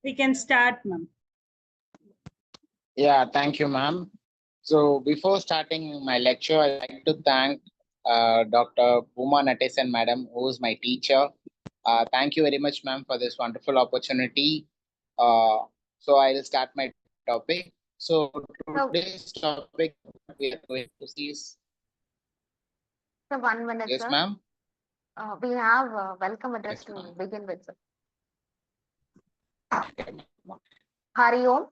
We can start, ma'am. Yeah, thank you, ma'am. So before starting my lecture, I'd like to thank Dr. Bhuma Natesan, madam, who is my teacher. Thank you very much, ma'am, for this wonderful opportunity. So I will start my topic. So today's topic we are going to see is. So 1 minute, Yes, sir. ma'am. We have a welcome address to begin with, sir. Hari Om.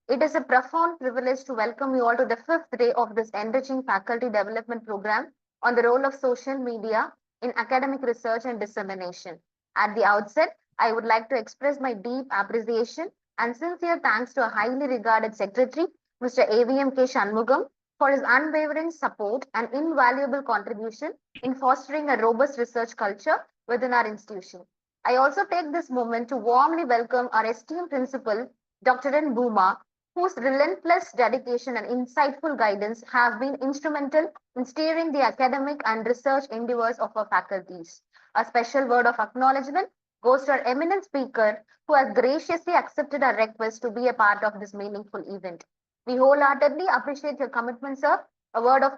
It is a profound privilege to welcome you all to the 5th day of this enriching faculty development program on the role of social media in academic research and dissemination. At the outset, I would like to express my deep appreciation and sincere thanks to a highly regarded secretary, Mr. AVMK Shanmugam, for his unwavering support and invaluable contribution in fostering a robust research culture within our institution. I also take this moment to warmly welcome our esteemed principal, Dr. N. Bhuma, whose relentless dedication and insightful guidance have been instrumental in steering the academic and research endeavors of our faculties. A special word of acknowledgement goes to our eminent speaker who has graciously accepted our request to be a part of this meaningful event. We wholeheartedly appreciate your commitment, sir. A word of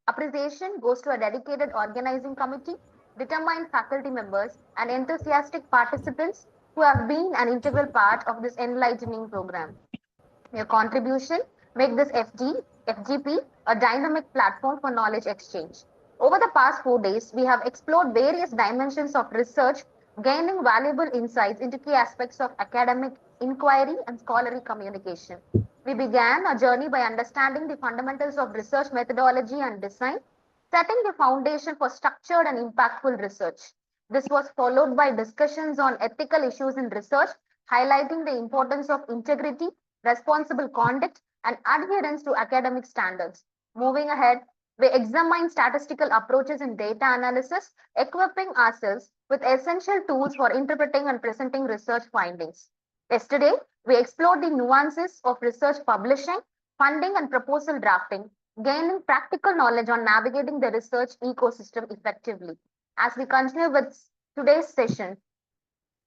appreciation goes to a dedicated organizing committee, determined faculty members, and enthusiastic participants who have been an integral part of this enlightening program. Your contribution make this FGP a dynamic platform for knowledge exchange. Over the past 4 days, we have explored various dimensions of research, gaining valuable insights into key aspects of academic inquiry and scholarly communication. We began our journey by understanding the fundamentals of research methodology and design, setting the foundation for structured and impactful research. This was followed by discussions on ethical issues in research, highlighting the importance of integrity, responsible conduct, and adherence to academic standards. Moving ahead, we examine statistical approaches in data analysis, equipping ourselves with essential tools for interpreting and presenting research findings. Yesterday, we explored the nuances of research publishing, funding, and proposal drafting, gaining practical knowledge on navigating the research ecosystem effectively. As we continue with today's session,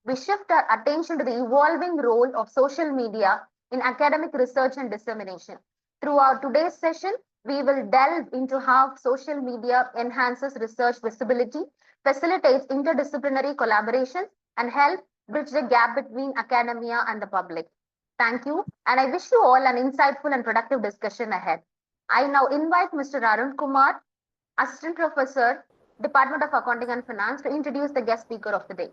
we shift our attention to the evolving role of social media in academic research and dissemination. Throughout today's session, we will delve into how social media enhances research visibility, facilitates interdisciplinary collaboration, and help bridge the gap between academia and the public. Thank you, and I wish you all an insightful and productive discussion ahead. I now invite Mr. Arun Kumar, Assistant Professor, Department of Accounting and Finance, to introduce the guest speaker of the day.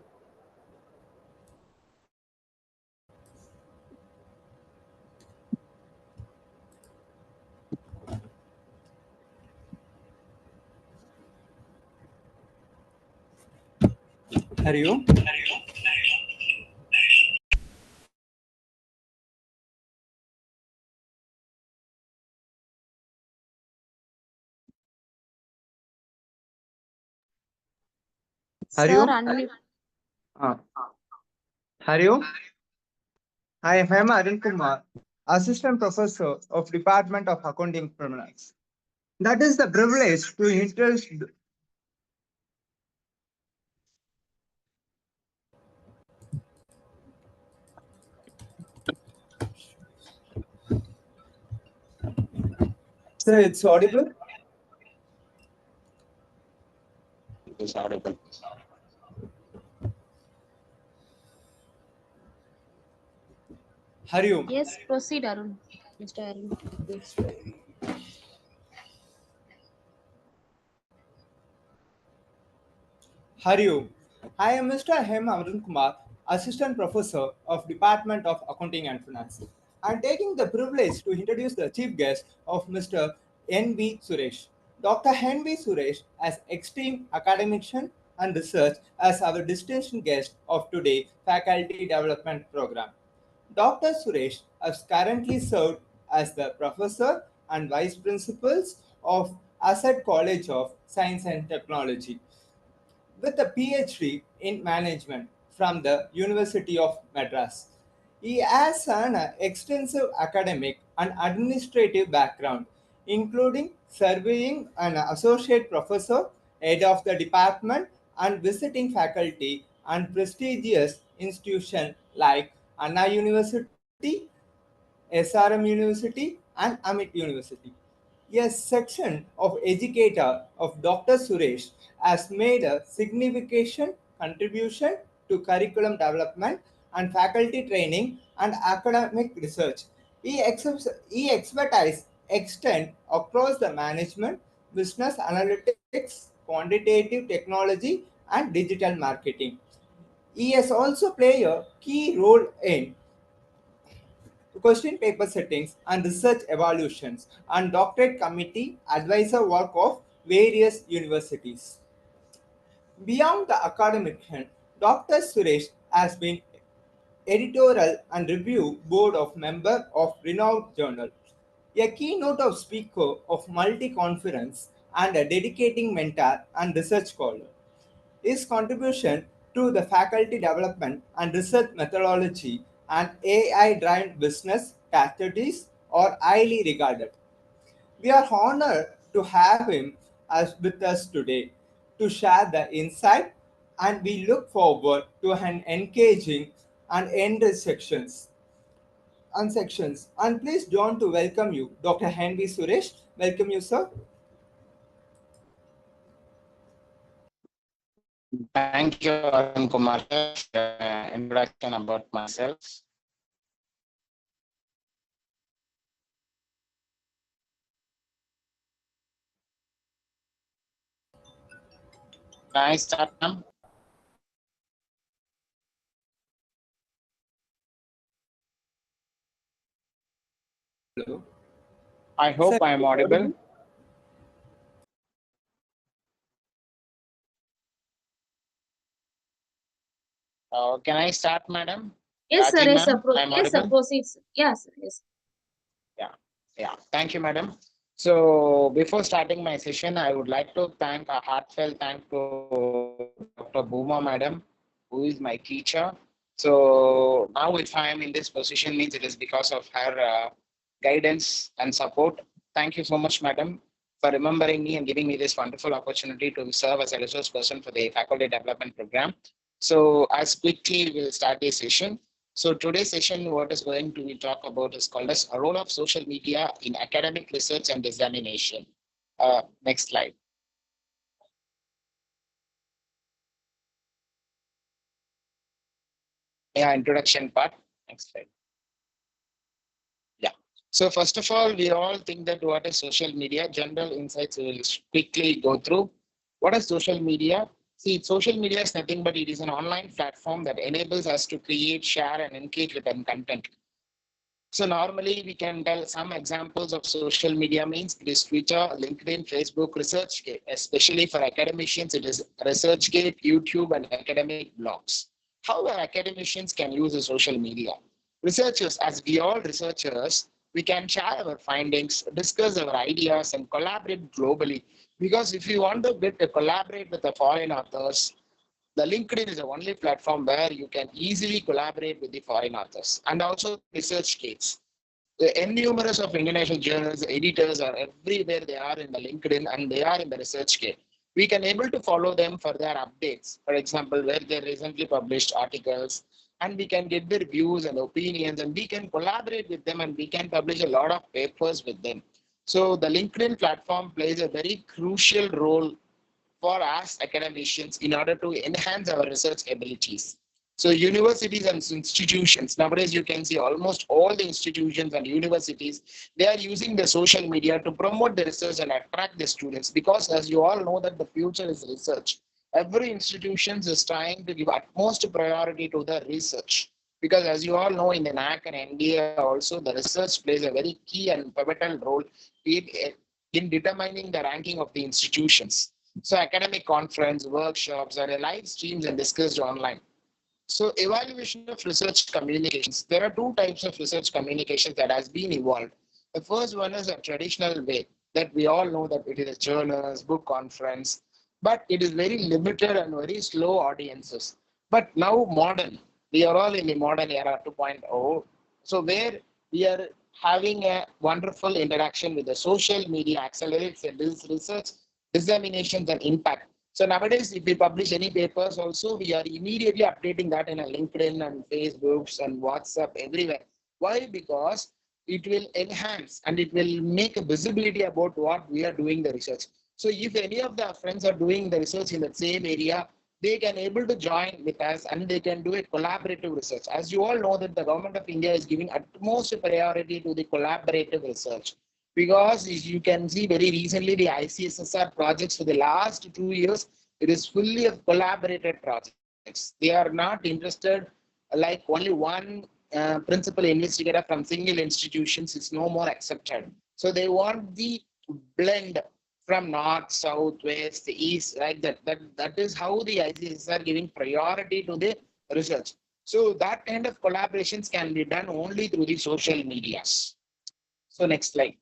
Hari Om. Hari Om. Hari Om. I am Arun Kumar, Assistant Professor of Department of Accounting and Finance. That is the privilege to introduce. Sir, it's audible? It's audible. Hari Om. Yes, proceed, Arun. Mr. Arun. Hari Om. I am Mr. Arun Kumar, Assistant Professor of Department of Accounting and Finance. I am taking the privilege to introduce the chief guest of Mr. N.V. Suresh. Dr. N.V. Suresh, as extreme academician and research, as our distinguished guest of today's Faculty Development Program. Dr. Suresh has currently served as the Professor and Vice Principals of Asset College of Science and Technology, with a PhD in Management from the University of Madras. He has an extensive academic and administrative background, including serving an associate professor, head of the department, and visiting faculty and prestigious institutions like Anna University, SRM University, and Amit University. A section of educator of Dr. Suresh has made a significant contribution to curriculum development and faculty training and academic research. He expertise extend across the management, business analytics, quantitative technology, and digital marketing. He has also played a key role in question paper settings and research evaluations and doctorate committee advisor work of various universities. Beyond the academic end, Dr. Suresh has been editorial and review board of member of renowned journal, a keynote of speaker of multi-conference and a dedicating mentor and research scholar. His contribution to the faculty development and research methodology and AI-driven business strategies are highly regarded. We are honored to have him as with us today to share the insight, and we look forward to an engaging and endless sections. And please join to welcome you, Dr. Henry Suresh. Welcome you, sir. Thank you, Arun Kumar, sir, for your introduction about myself. Can I start, ma'am? Hello. I Sir, hope I am audible. audible? Can I start, madam? Yes, sir. Raji, Yes, sir. ma'am, I am Yes, sir. audible. Proceed, sir. Yes, sir. Yes. Yeah, yeah. Thank you, madam. So before starting my session, I would like to thank a heartfelt thank to Dr. Bhuma, madam, who is my teacher. So now, if I am in this position, means it is because of her guidance and support. Thank you so much, madam, for remembering me and giving me this wonderful opportunity to serve as a resource person for the faculty development program. So as quickly we'll start the session. So today's session, what is going to be talk about is called as a role of social media in academic research and dissemination. Next slide. Yeah, introduction part. Next slide. Yeah. So first of all, we all think that what is social media? General insights we will quickly go through. What is social media? See, social media is nothing but it is an online platform that enables us to create, share, and engage with content. So normally we can tell some examples of social media means it is Twitter, LinkedIn, Facebook, ResearchGate. Especially for academicians, it is ResearchGate, YouTube, and academic blogs. How our academicians can use the social media? Researchers, as we all researchers, we can share our findings, discuss our ideas, and collaborate globally. Because if you want to get to collaborate with the foreign authors, the LinkedIn is the only platform where you can easily collaborate with the foreign authors and also the research gates. The innumerous of international journals, editors are everywhere they are in the LinkedIn and they are in the research gate. We can able to follow them for their updates. For example, where they recently published articles and we can get their views and opinions and we can collaborate with them and we can publish a lot of papers with them. So the LinkedIn platform plays a very crucial role for us academicians in order to enhance our research abilities. So universities and institutions, nowadays you can see almost all the institutions and universities, they are using the social media to promote the research and attract the students because as you all know that the future is research. Every institution is trying to give utmost priority to the research because as you all know in the NAC and NDA also the research plays a very key and pivotal role in, in determining the ranking of the institutions. So academic conference, workshops are live streams and discussed online. So evaluation of research communications. There are two types of research communications that has been evolved. The first one is a traditional way that we all know that it is a journals, book conference, but it is very limited and very slow audiences. But now modern, we are all in the modern era 2.0. So where we are having a wonderful interaction with the social media accelerates this research disseminations and impact. So nowadays, if we publish any papers, also we are immediately updating that in a LinkedIn and Facebooks and WhatsApp everywhere. Why? Because it will enhance and it will make a visibility about what we are doing the research. So if any of the friends are doing the research in the same area, they can able to join with us and they can do a collaborative research. As you all know that the government of India is giving utmost priority to the collaborative research, because you can see very recently the ICSSR projects for the last 2 years, it is fully of collaborated projects. They are not interested like only one principal investigator from single institutions is no more accepted. So they want the blend from north, south, west, east, like that. That is how the ICSs are giving priority to the research. So that kind of collaborations can be done only through the social medias. So next slide.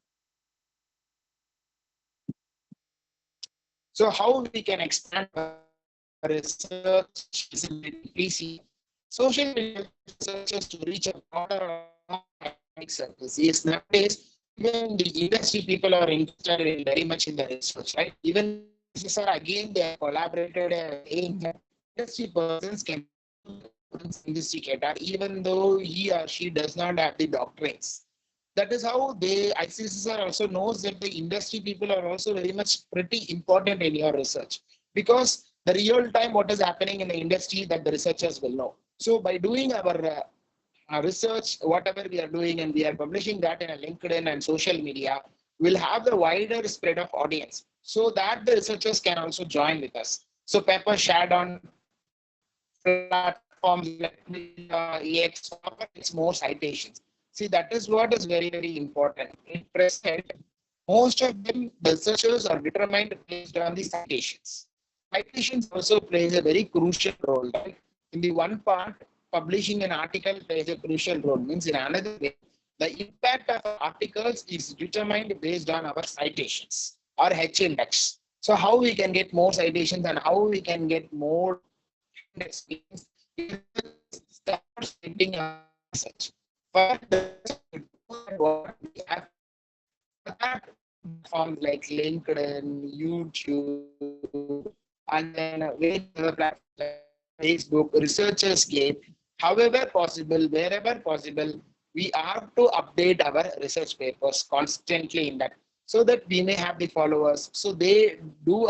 So how we can expand our research visibility? Please see, social media researchers to reach a broader academic circles. Yes, nowadays even the industry people are interested in very much in the research, right? Even the ICSR again they have collaborated saying that industry persons can investigator even though he or she does not have the doctorates. That is how they ICSR also knows that the industry people are also very much pretty important in your research, because the real time what is happening in the industry that the researchers will know. So by doing our research, whatever we are doing, and we are publishing that in a LinkedIn and social media, we'll have the wider spread of audience so that the researchers can also join with us. So paper shared on platforms like Twitter, X, it's more citations. See, that is what is very, very important. In present, most of them, the researchers are determined based on the citations. Citations also plays a very crucial role, right? In the one part, publishing an article plays a crucial role. Means in another way, the impact of articles is determined based on our citations or H index. So how we can get more citations and how we can get more index means start citing our research. For the research, what we have for that platforms like LinkedIn, YouTube, and then various other platforms like Facebook, researchers gate. However possible, wherever possible, we have to update our research papers constantly in that, so that we may have the followers. So they do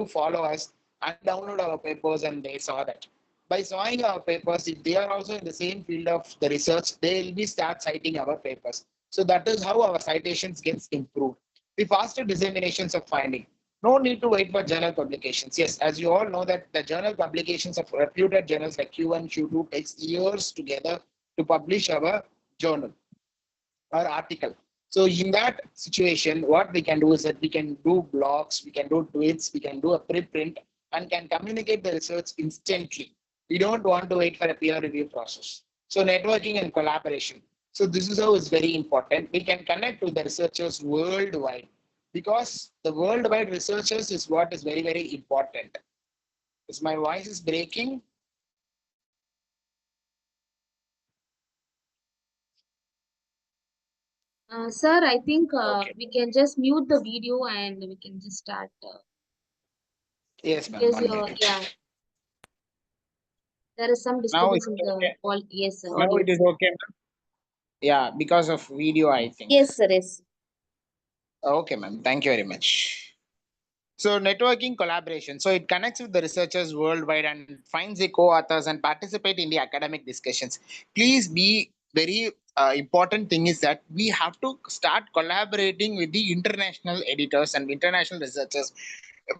follow us and download our papers and they saw that. By sawing our papers, if they are also in the same field of the research, they will be start citing our papers. So that is how our citations gets improved. The faster disseminations of finding. No need to wait for journal publications. Yes, as you all know that the journal publications of reputed journals like Q1, Q2 takes years together to publish our journal or article. So in that situation, what we can do is that we can do blogs, we can do tweets, we can do a preprint and can communicate the research instantly. We don't want to wait for a peer review process. So networking and collaboration. So this is how it's very important. We can connect with the researchers worldwide, because the worldwide researchers is what is very, very important. Is my voice is breaking? Sir, I think Okay. we can just mute the video and we can just start. Yes, ma'am. Because 1 minute. yeah, there is some Now disturbance it's in the okay. all. Yes, sir, Now audio. it is okay, ma'am. Yeah, because of video, I think. Yes, sir. Yes. Okay, ma'am. Thank you very much. So networking collaboration. So it connects with the researchers worldwide and finds the co-authors and participate in the academic discussions. Please be very important thing is that we have to start collaborating with the international editors and international researchers.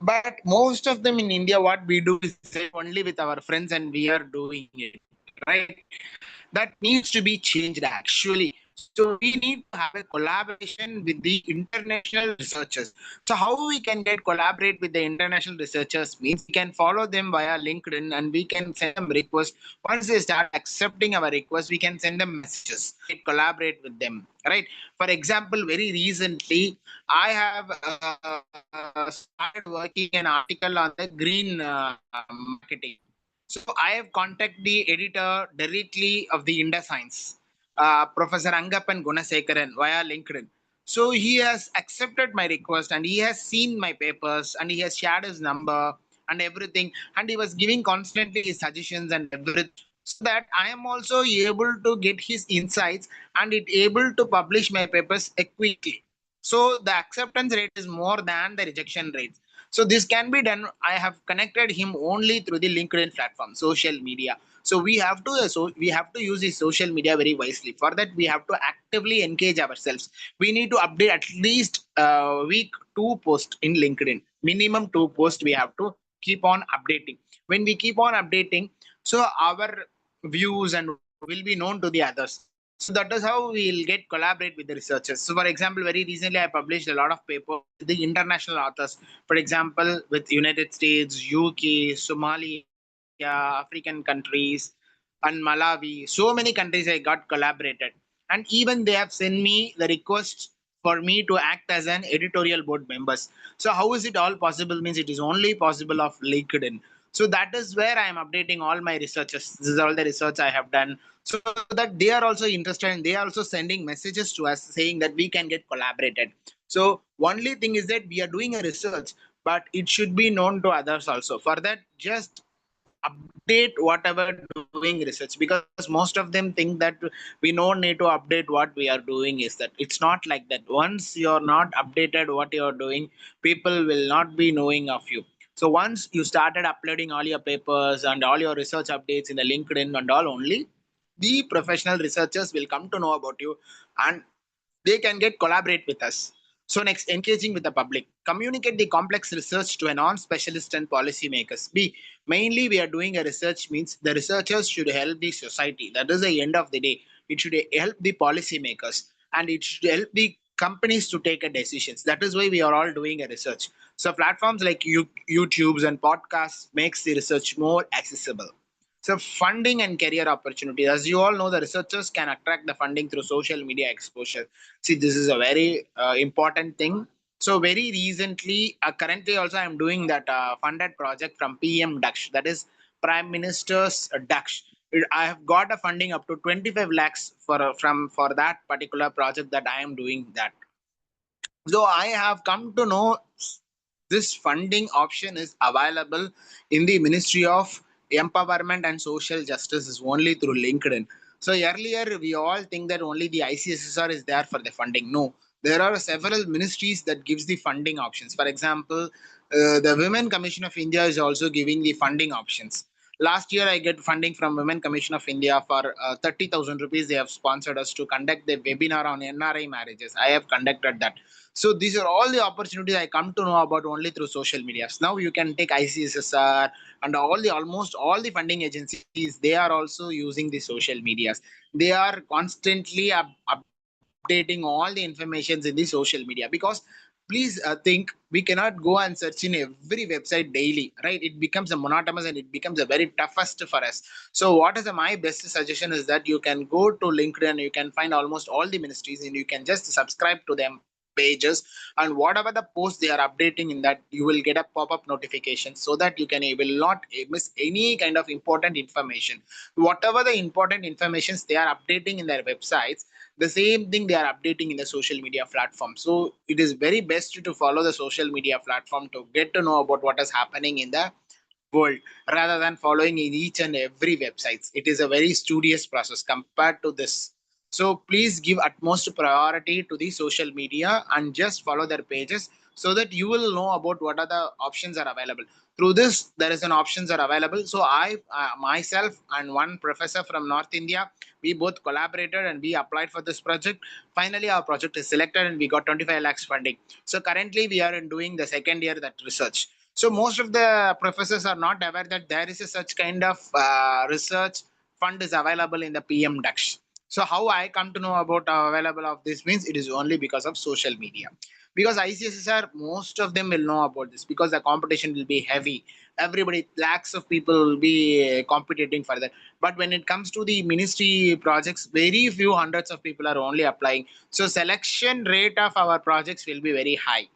But most of them in India, what we do is only with our friends and we are doing it, right? That needs to be changed actually. So we need to have a collaboration with the international researchers. So how we can get collaborate with the international researchers means we can follow them via LinkedIn and we can send them requests. Once they start accepting our request, we can send them messages, right? Collaborate with them, right? For example, very recently I have started working an article on the green marketing. So I have contacted the editor directly of the Indus Science, Professor Angappan Gunasekaran via LinkedIn. So he has accepted my request and he has seen my papers and he has shared his number and everything, and he was giving constantly his suggestions and everything, so that I am also able to get his insights and it able to publish my papers quickly. So the acceptance rate is more than the rejection rate. So this can be done. I have connected him only through the LinkedIn platform, social media. So we have to use the social media very wisely. For that, we have to actively engage ourselves. We need to update at least week two post in LinkedIn. Minimum two posts we have to keep on updating. When we keep on updating, so our views and will be known to the others. So that is how we'll get collaborate with the researchers. So for example, very recently I published a lot of papers with the international authors. For example, with United States, UK, Somalia, African countries, and Malawi. So many countries I got collaborated. And even they have sent me the request for me to act as an editorial board members. So how is it all possible? Means it is only possible of LinkedIn. So that is where I am updating all my researchers. This is all the research I have done, so that they are also interested and they are also sending messages to us saying that we can get collaborated. So only thing is that we are doing a research, but it should be known to others also. For that, just update whatever doing research, because most of them think that we no need to update what we are doing. Is that it's not like that. Once you're not updated what you're doing, people will not be knowing of you. So once you started uploading all your papers and all your research updates in the LinkedIn and all, only the professional researchers will come to know about you and they can get collaborate with us. So next, engaging with the public. Communicate the complex research to a non-specialist and policymakers. B, mainly we are doing a research means the researchers should help the society. That is the end of the day. It should help the policymakers and it should help the companies to take a decisions. That is why we are all doing a research. So platforms like YouTube's and podcasts makes the research more accessible. So funding and career opportunities. As you all know, the researchers can attract the funding through social media exposure. See, this is a very important thing. So very recently, currently also I'm doing that funded project from PM Daksh, that is Prime Minister's Daksh. I have got a funding up to 25 lakhs for that particular project that I am doing that. So I have come to know this funding option is available in the Ministry of Empowerment and Social Justice is only through LinkedIn. So earlier we all think that only the ICSSR is there for the funding. No, there are several ministries that gives the funding options. For example, the Women Commission of India is also giving the funding options. Last year, I get funding from Women Commission of India for 30,000 rupees. They have sponsored us to conduct the webinar on NRI marriages. I have conducted that. So these are all the opportunities I come to know about only through social media. Now you can take ICSSR and almost all the funding agencies. They are also using the social medias. They are constantly updating all the informations in the social media, because please think we cannot go and search in every website daily, right? It becomes a monotonous and it becomes a very toughest for us. So what is my best suggestion is that you can go to LinkedIn, you can find almost all the ministries and you can just subscribe to them pages, and whatever the post they are updating in that, you will get a pop-up notification so that you will not miss any kind of important information. Whatever the important informations they are updating in their websites, the same thing they are updating in the social media platform. So it is very best to follow the social media platform to get to know about what is happening in the world, rather than following in each and every websites. It is a very studious process compared to this. So please give utmost priority to the social media and just follow their pages so that you will know about what are the options are available. Through this, there is an options are available. So I myself and one professor from North India, we both collaborated and we applied for this project. Finally, our project is selected and we got 25 lakhs funding. So currently, we are in doing the second year that research. So most of the professors are not aware that there is a such kind of research fund is available in the PM Daksh. So how I come to know about available of this means it is only because of social media. Because ICSSR, most of them will know about this because the competition will be heavy. Everybody, lakhs of people will be competing for that. But when it comes to the ministry projects, very few hundreds of people are only applying. So selection rate of our projects will be very high.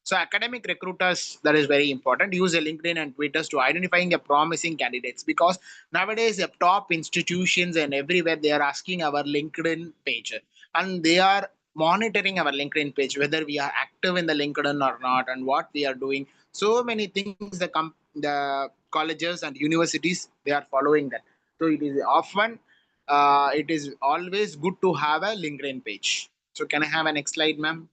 So academic recruiters, that is very important. Use a LinkedIn and Twitters to identifying the promising candidates, because nowadays the top institutions and everywhere they are asking our LinkedIn page and they are monitoring our LinkedIn page, whether we are active in the LinkedIn or not, and what we are doing. So many things the colleges and universities, they are following that. So it is often, it is always good to have a LinkedIn page. So can I have a next slide, ma'am?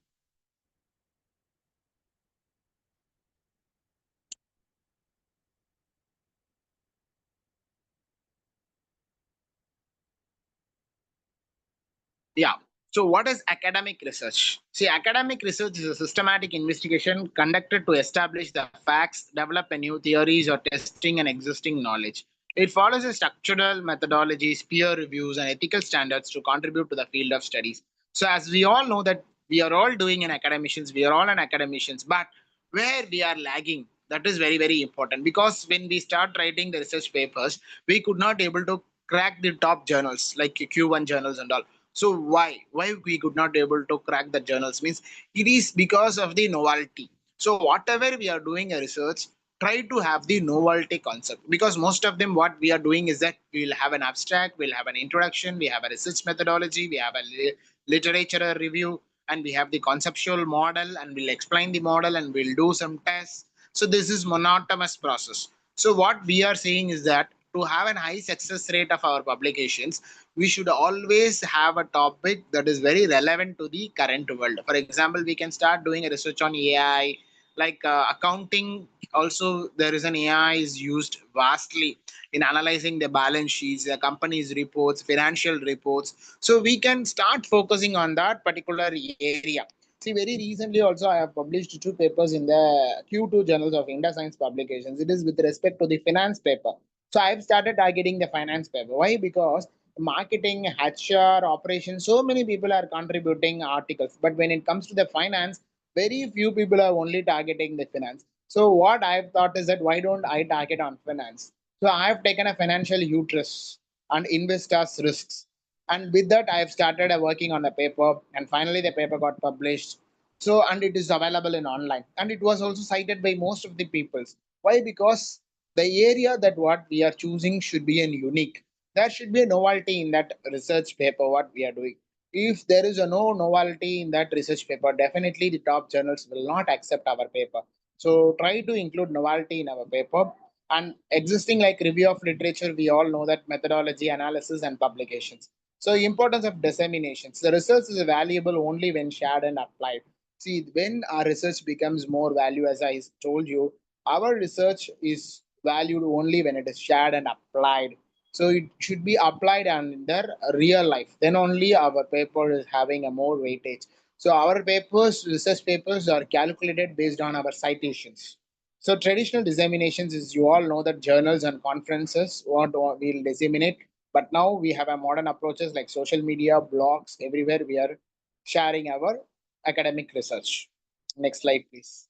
Yeah. So, what is academic research? See, academic research is a systematic investigation conducted to establish the facts, develop a new theories, or testing an existing knowledge. It follows a structural methodologies, peer reviews, and ethical standards to contribute to the field of studies. So, as we all know that we are all doing in academicians, we are all an academicians, but where we are lagging, that is very very important, because when we start writing the research papers, we could not able to crack the top journals like Q1 journals and all. So why we could not able to crack the journals means it is because of the novelty. So whatever we are doing a research, try to have the novelty concept, because most of them what we are doing is that we will have an abstract, we'll have an introduction, we have a research methodology, we have a literature review, and we have the conceptual model, and we'll explain the model, and we'll do some tests. So this is monotonous process. So what we are saying is that to have a high success rate of our publications, we should always have a topic that is very relevant to the current world. For example, we can start doing a research on AI, like accounting. Also, there is an AI is used vastly in analyzing the balance sheets, the company's reports, financial reports. So we can start focusing on that particular area. See, very recently also I have published two papers in the Q2 journals of India Science Publications. It is with respect to the finance paper. So I've started targeting the finance paper. Why? Because marketing, HR, operations, so many people are contributing articles. But when it comes to the finance, very few people are only targeting the finance. So what I've thought is that why don't I target on finance? So I have taken a financial uterus and investors risks. And with that, I have started working on a paper, and finally the paper got published. So and it is available in online, and it was also cited by most of the peoples. Why? Because the area that what we are choosing should be an unique. There should be a novelty in that research paper what we are doing. If there is a no novelty in that research paper, definitely the top journals will not accept our paper. So try to include novelty in our paper. And existing like review of literature, we all know that methodology, analysis, and publications. So importance of disseminations. The research is valuable only when shared and applied. See, when our research becomes more value, as I told you, our research is valued only when it is shared and applied. So it should be applied under real life. Then only our paper is having a more weightage. So our papers, research papers, are calculated based on our citations. So traditional disseminations is, you all know that journals and conferences what will disseminate. But now we have a modern approaches like social media, blogs, everywhere we are sharing our academic research. Next slide, please.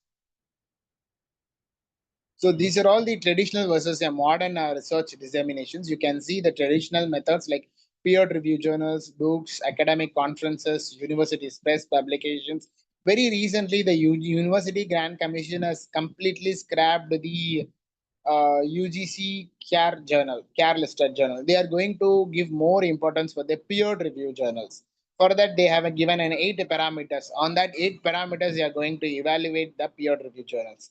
So these are all the traditional versus a modern research disseminations. You can see the traditional methods like peer review journals, books, academic conferences, universities, press publications. Very recently, the University Grant Commission has completely scrapped the UGC CARE journal, CARE listed journal. They are going to give more importance for the peer review journals. For that, they have given an 8 parameters. On that 8 parameters, they are going to evaluate the peer review journals.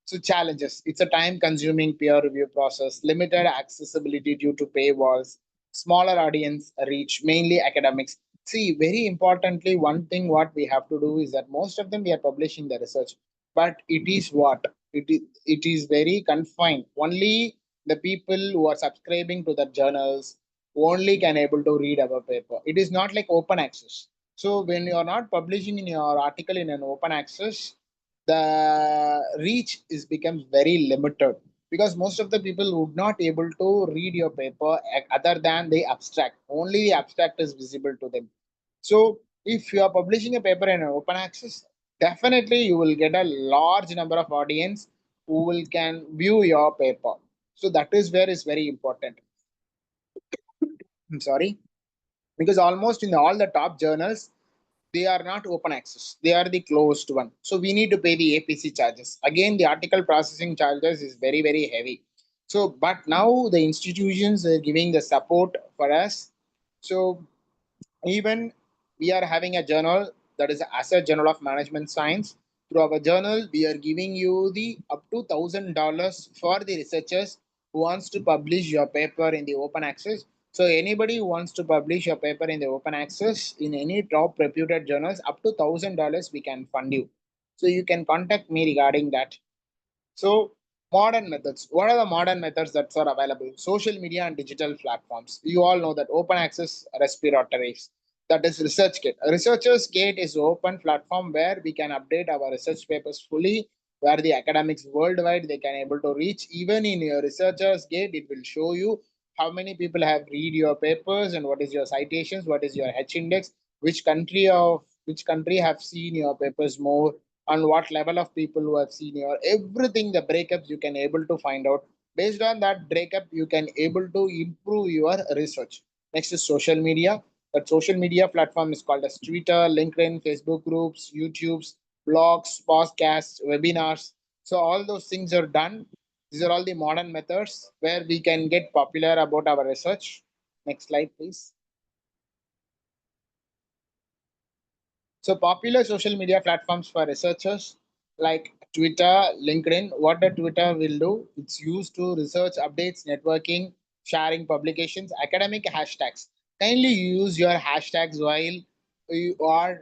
So challenges. It's a time-consuming peer review process, limited accessibility due to paywalls, smaller audience reach, mainly academics. See, very importantly, one thing what we have to do is that most of them we are publishing the research, but it is what it is very confined. Only the people who are subscribing to the journals only can able to read our paper. It is not like open access. So when you are not publishing in your article in an open access, the reach is becomes very limited, because most of the people would not able to read your paper other than the abstract. Only the abstract is visible to them. So if you are publishing a paper in an open access, definitely you will get a large number of audience who will can view your paper. So that is where is very important. I'm sorry, because almost in all the top journals, they are not open access, they are the closed one. So we need to pay the APC charges. Again, the article processing charges is very very heavy. So but now the institutions are giving the support for us. So even we are having a journal, that is as a Journal of Management Science. Through our journal, we are giving you the up to $1,000 for the researchers who wants to publish your paper in the open access. So anybody who wants to publish your paper in the open access in any top reputed journals, up to $1,000 we can fund you. So you can contact me regarding that. So, modern methods. What are the modern methods that are available? Social media and digital platforms. You all know that open access repositories. That is ResearchGate. Researchers Gate is an open platform where we can update our research papers fully, where the academics worldwide they can able to reach. Even in your Researchers Gate, it will show you how many people have read your papers and what is your citations, what is your H index, which country have seen your papers more, on what level of people who have seen your everything, the breakups you can able to find out. Based on that breakup you can able to improve your research. Next is social media. That social media platform is called as Twitter, LinkedIn, Facebook groups, YouTubes, blogs, podcasts, webinars. So all those things are done. These are all the modern methods where we can get popular about our research. Next slide please. So popular social media platforms for researchers like Twitter, LinkedIn. What the Twitter will do, it's used to research updates, networking, sharing publications, academic hashtags. Kindly use your hashtags while you are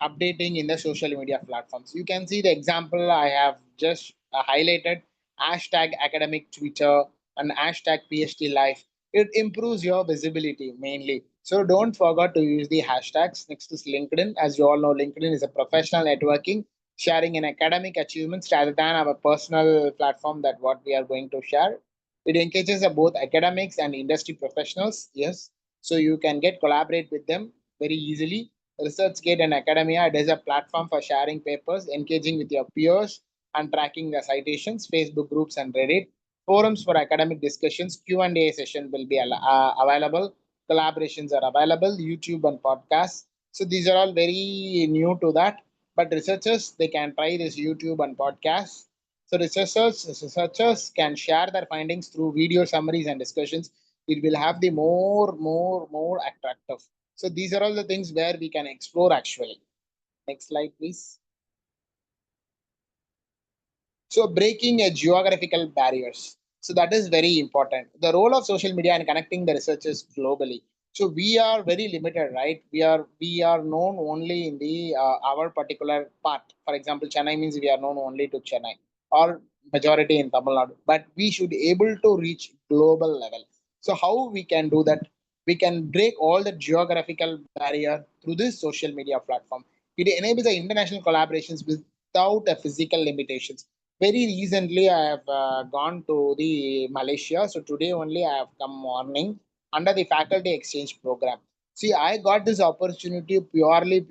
updating in the social media platforms. You can see the example I have just highlighted, hashtag academic Twitter and hashtag PhD life. It improves your visibility mainly. So don't forget to use the hashtags. Next is LinkedIn. As you all know, LinkedIn is a professional networking, sharing in academic achievements rather than our personal platform that what we are going to share. It engages both academics and industry professionals. Yes, so you can get collaborate with them very easily. ResearchGate and Academia, it is a platform for sharing papers, engaging with your peers, and tracking the citations. Facebook groups and Reddit forums for academic discussions. Q&A session will be available. Collaborations are available. YouTube and podcasts. So these are all very new to that. But researchers they can try this YouTube and podcasts. So researchers can share their findings through video summaries and discussions. It will have the more attractive. So these are all the things where we can explore actually. Next slide, please. So breaking a geographical barriers. So that is very important. The role of social media in connecting the researchers globally. So we are very limited, right? We are known only in the our particular part. For example, Chennai means we are known only to Chennai or majority in Tamil Nadu. But we should able to reach global level. So how we can do that? We can break all the geographical barrier through this social media platform. It enables the international collaborations without a physical limitations. Very recently, I have gone to the Malaysia. So today only I have come morning under the faculty exchange program. See, I got this opportunity purely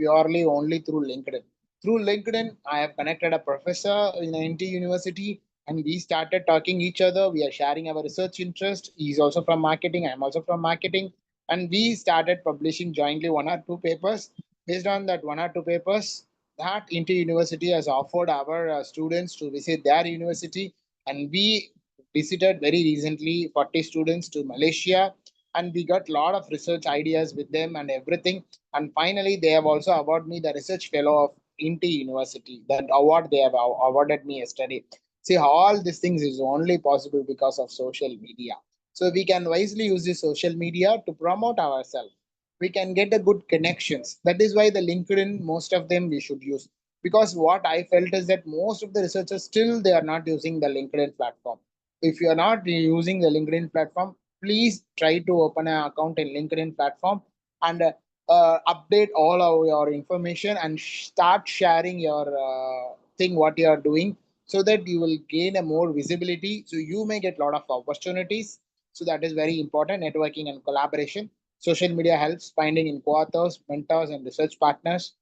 only through LinkedIn. Through LinkedIn, I have connected a professor in NT University, and we started talking each other. We are sharing our research interest. He's also from marketing. I'm also from marketing, and we started publishing jointly one or two papers. Based on that one or two papers, that Inter University has offered our students to visit their university, and we visited very recently 40 students to Malaysia, and we got a lot of research ideas with them and everything. And finally, they have also awarded me the research fellow of Inter University. That award they have awarded me yesterday. See, all these things is only possible because of social media. So we can wisely use the social media to promote ourselves. We can get a good connections. That is why the LinkedIn, most of them we should use. Because what I felt is that most of the researchers still they are not using the LinkedIn platform. If you are not using the LinkedIn platform, please try to open an account in LinkedIn platform and update all of your information and start sharing your thing what you are doing, so that you will gain a more visibility, so you may get a lot of opportunities. So that is very important, networking and collaboration. Social media helps finding in co-authors, mentors, and research partners.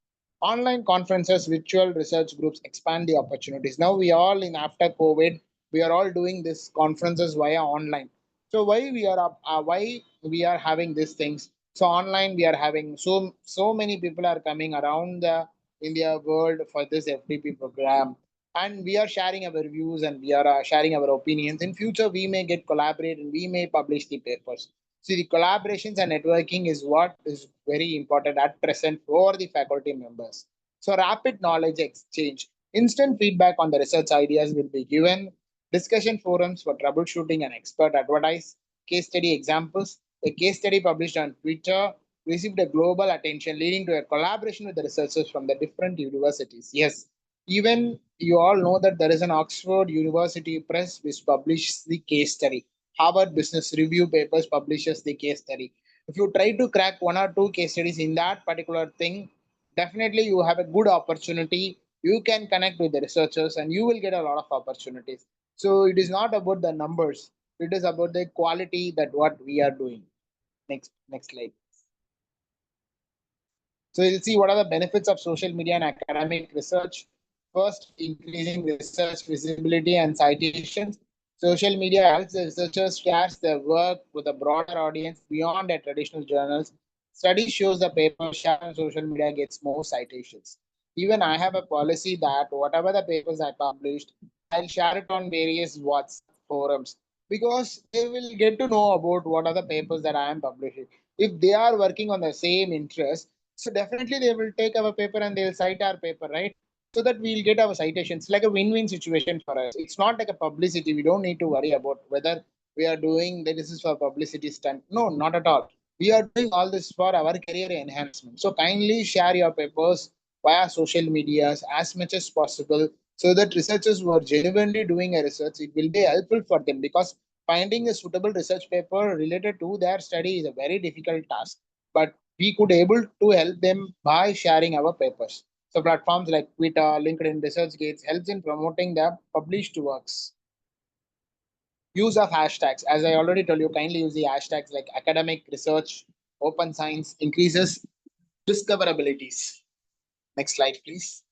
Online conferences, virtual research groups expand the opportunities. Now we all in after COVID, we are all doing this conferences via online. So why we are having these things? So online we are having so many people are coming around the India world for this FDP program, and we are sharing our views and we are sharing our opinions. In future, we may get collaborate and we may publish the papers. See, the collaborations and networking is what is very important at present for the faculty members. So rapid knowledge exchange, instant feedback on the research ideas will be given, discussion forums for troubleshooting and expert advice, case study examples. A case study published on Twitter received a global attention, leading to a collaboration with the researchers from the different universities. Yes, even you all know that there is an Oxford University Press which publishes the case study. Harvard Business Review papers publishes the case study. If you try to crack one or two case studies in that particular thing, definitely you have a good opportunity. You can connect with the researchers and you will get a lot of opportunities. So it is not about the numbers, it is about the quality that what we are doing. Next slide. So you'll see what are the benefits of social media and academic research. First, increasing research visibility and citations. Social media helps the researchers share their work with a broader audience beyond their traditional journals. Studies shows the paper shared on social media gets more citations. Even I have a policy that whatever the papers I published, I'll share it on various WhatsApp forums because they will get to know about what are the papers that I am publishing. If they are working on the same interest, so definitely they will take our paper and they'll cite our paper, right? So that we'll get our citations. Like a win-win situation for us. It's not like a publicity. We don't need to worry about whether we are doing that this is for publicity stunt. No, not at all. We are doing all this for our career enhancement. So kindly share your papers via social medias as much as possible so that researchers who are genuinely doing a research, it will be helpful for them because finding a suitable research paper related to their study is a very difficult task. But we could able to help them by sharing our papers. So platforms like Twitter, LinkedIn, ResearchGates helps in promoting the published works. Use of hashtags. As I already told you, kindly use the hashtags like academic research, open science, increases discoverabilities. Next slide, please.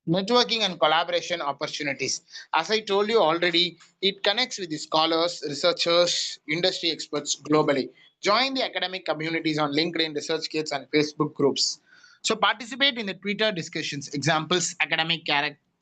Networking and collaboration opportunities. As I told you already, it connects with the scholars, researchers, industry experts globally. Join the academic communities on LinkedIn, ResearchGates, and Facebook groups. So participate in the Twitter discussions. Examples: academic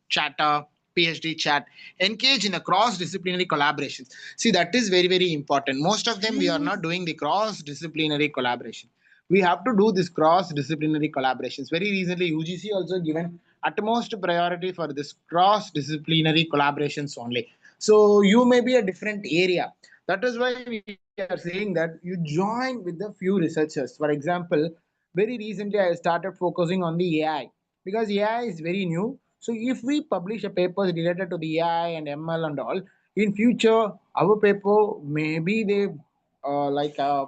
chatter, PhD chat. Engage in the cross-disciplinary collaborations. See, that is very, very important. Most of them we are not doing the cross-disciplinary collaboration. We have to do this cross-disciplinary collaborations. Very recently, UGC also given utmost priority for this cross-disciplinary collaborations only. So you may be a different area. That is why we are saying that you join with the few researchers. For example, very recently I started focusing on the AI because AI is very new. So if we publish a papers related to the AI and ML and all, in future our paper maybe they like a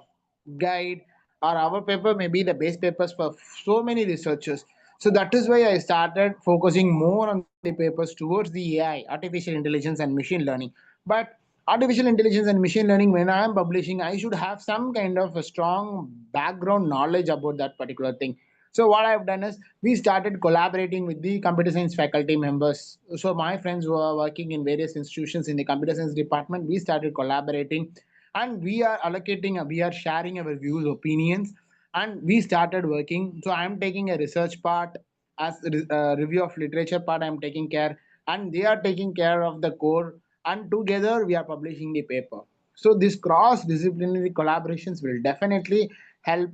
guide or our paper may be the base papers for so many researchers. So that is why I started focusing more on the papers towards the AI, artificial intelligence and machine learning. But artificial intelligence and machine learning, when I am publishing, I should have some kind of a strong background knowledge about that particular thing. So what I've done is we started collaborating with the computer science faculty members. So my friends who are working in various institutions in the computer science department, we started collaborating and we are allocating, we are sharing our views, opinions, and we started working. So I'm taking a research part as a review of literature part. I'm taking care, and they are taking care of the core, and together we are publishing the paper. So these cross-disciplinary collaborations will definitely help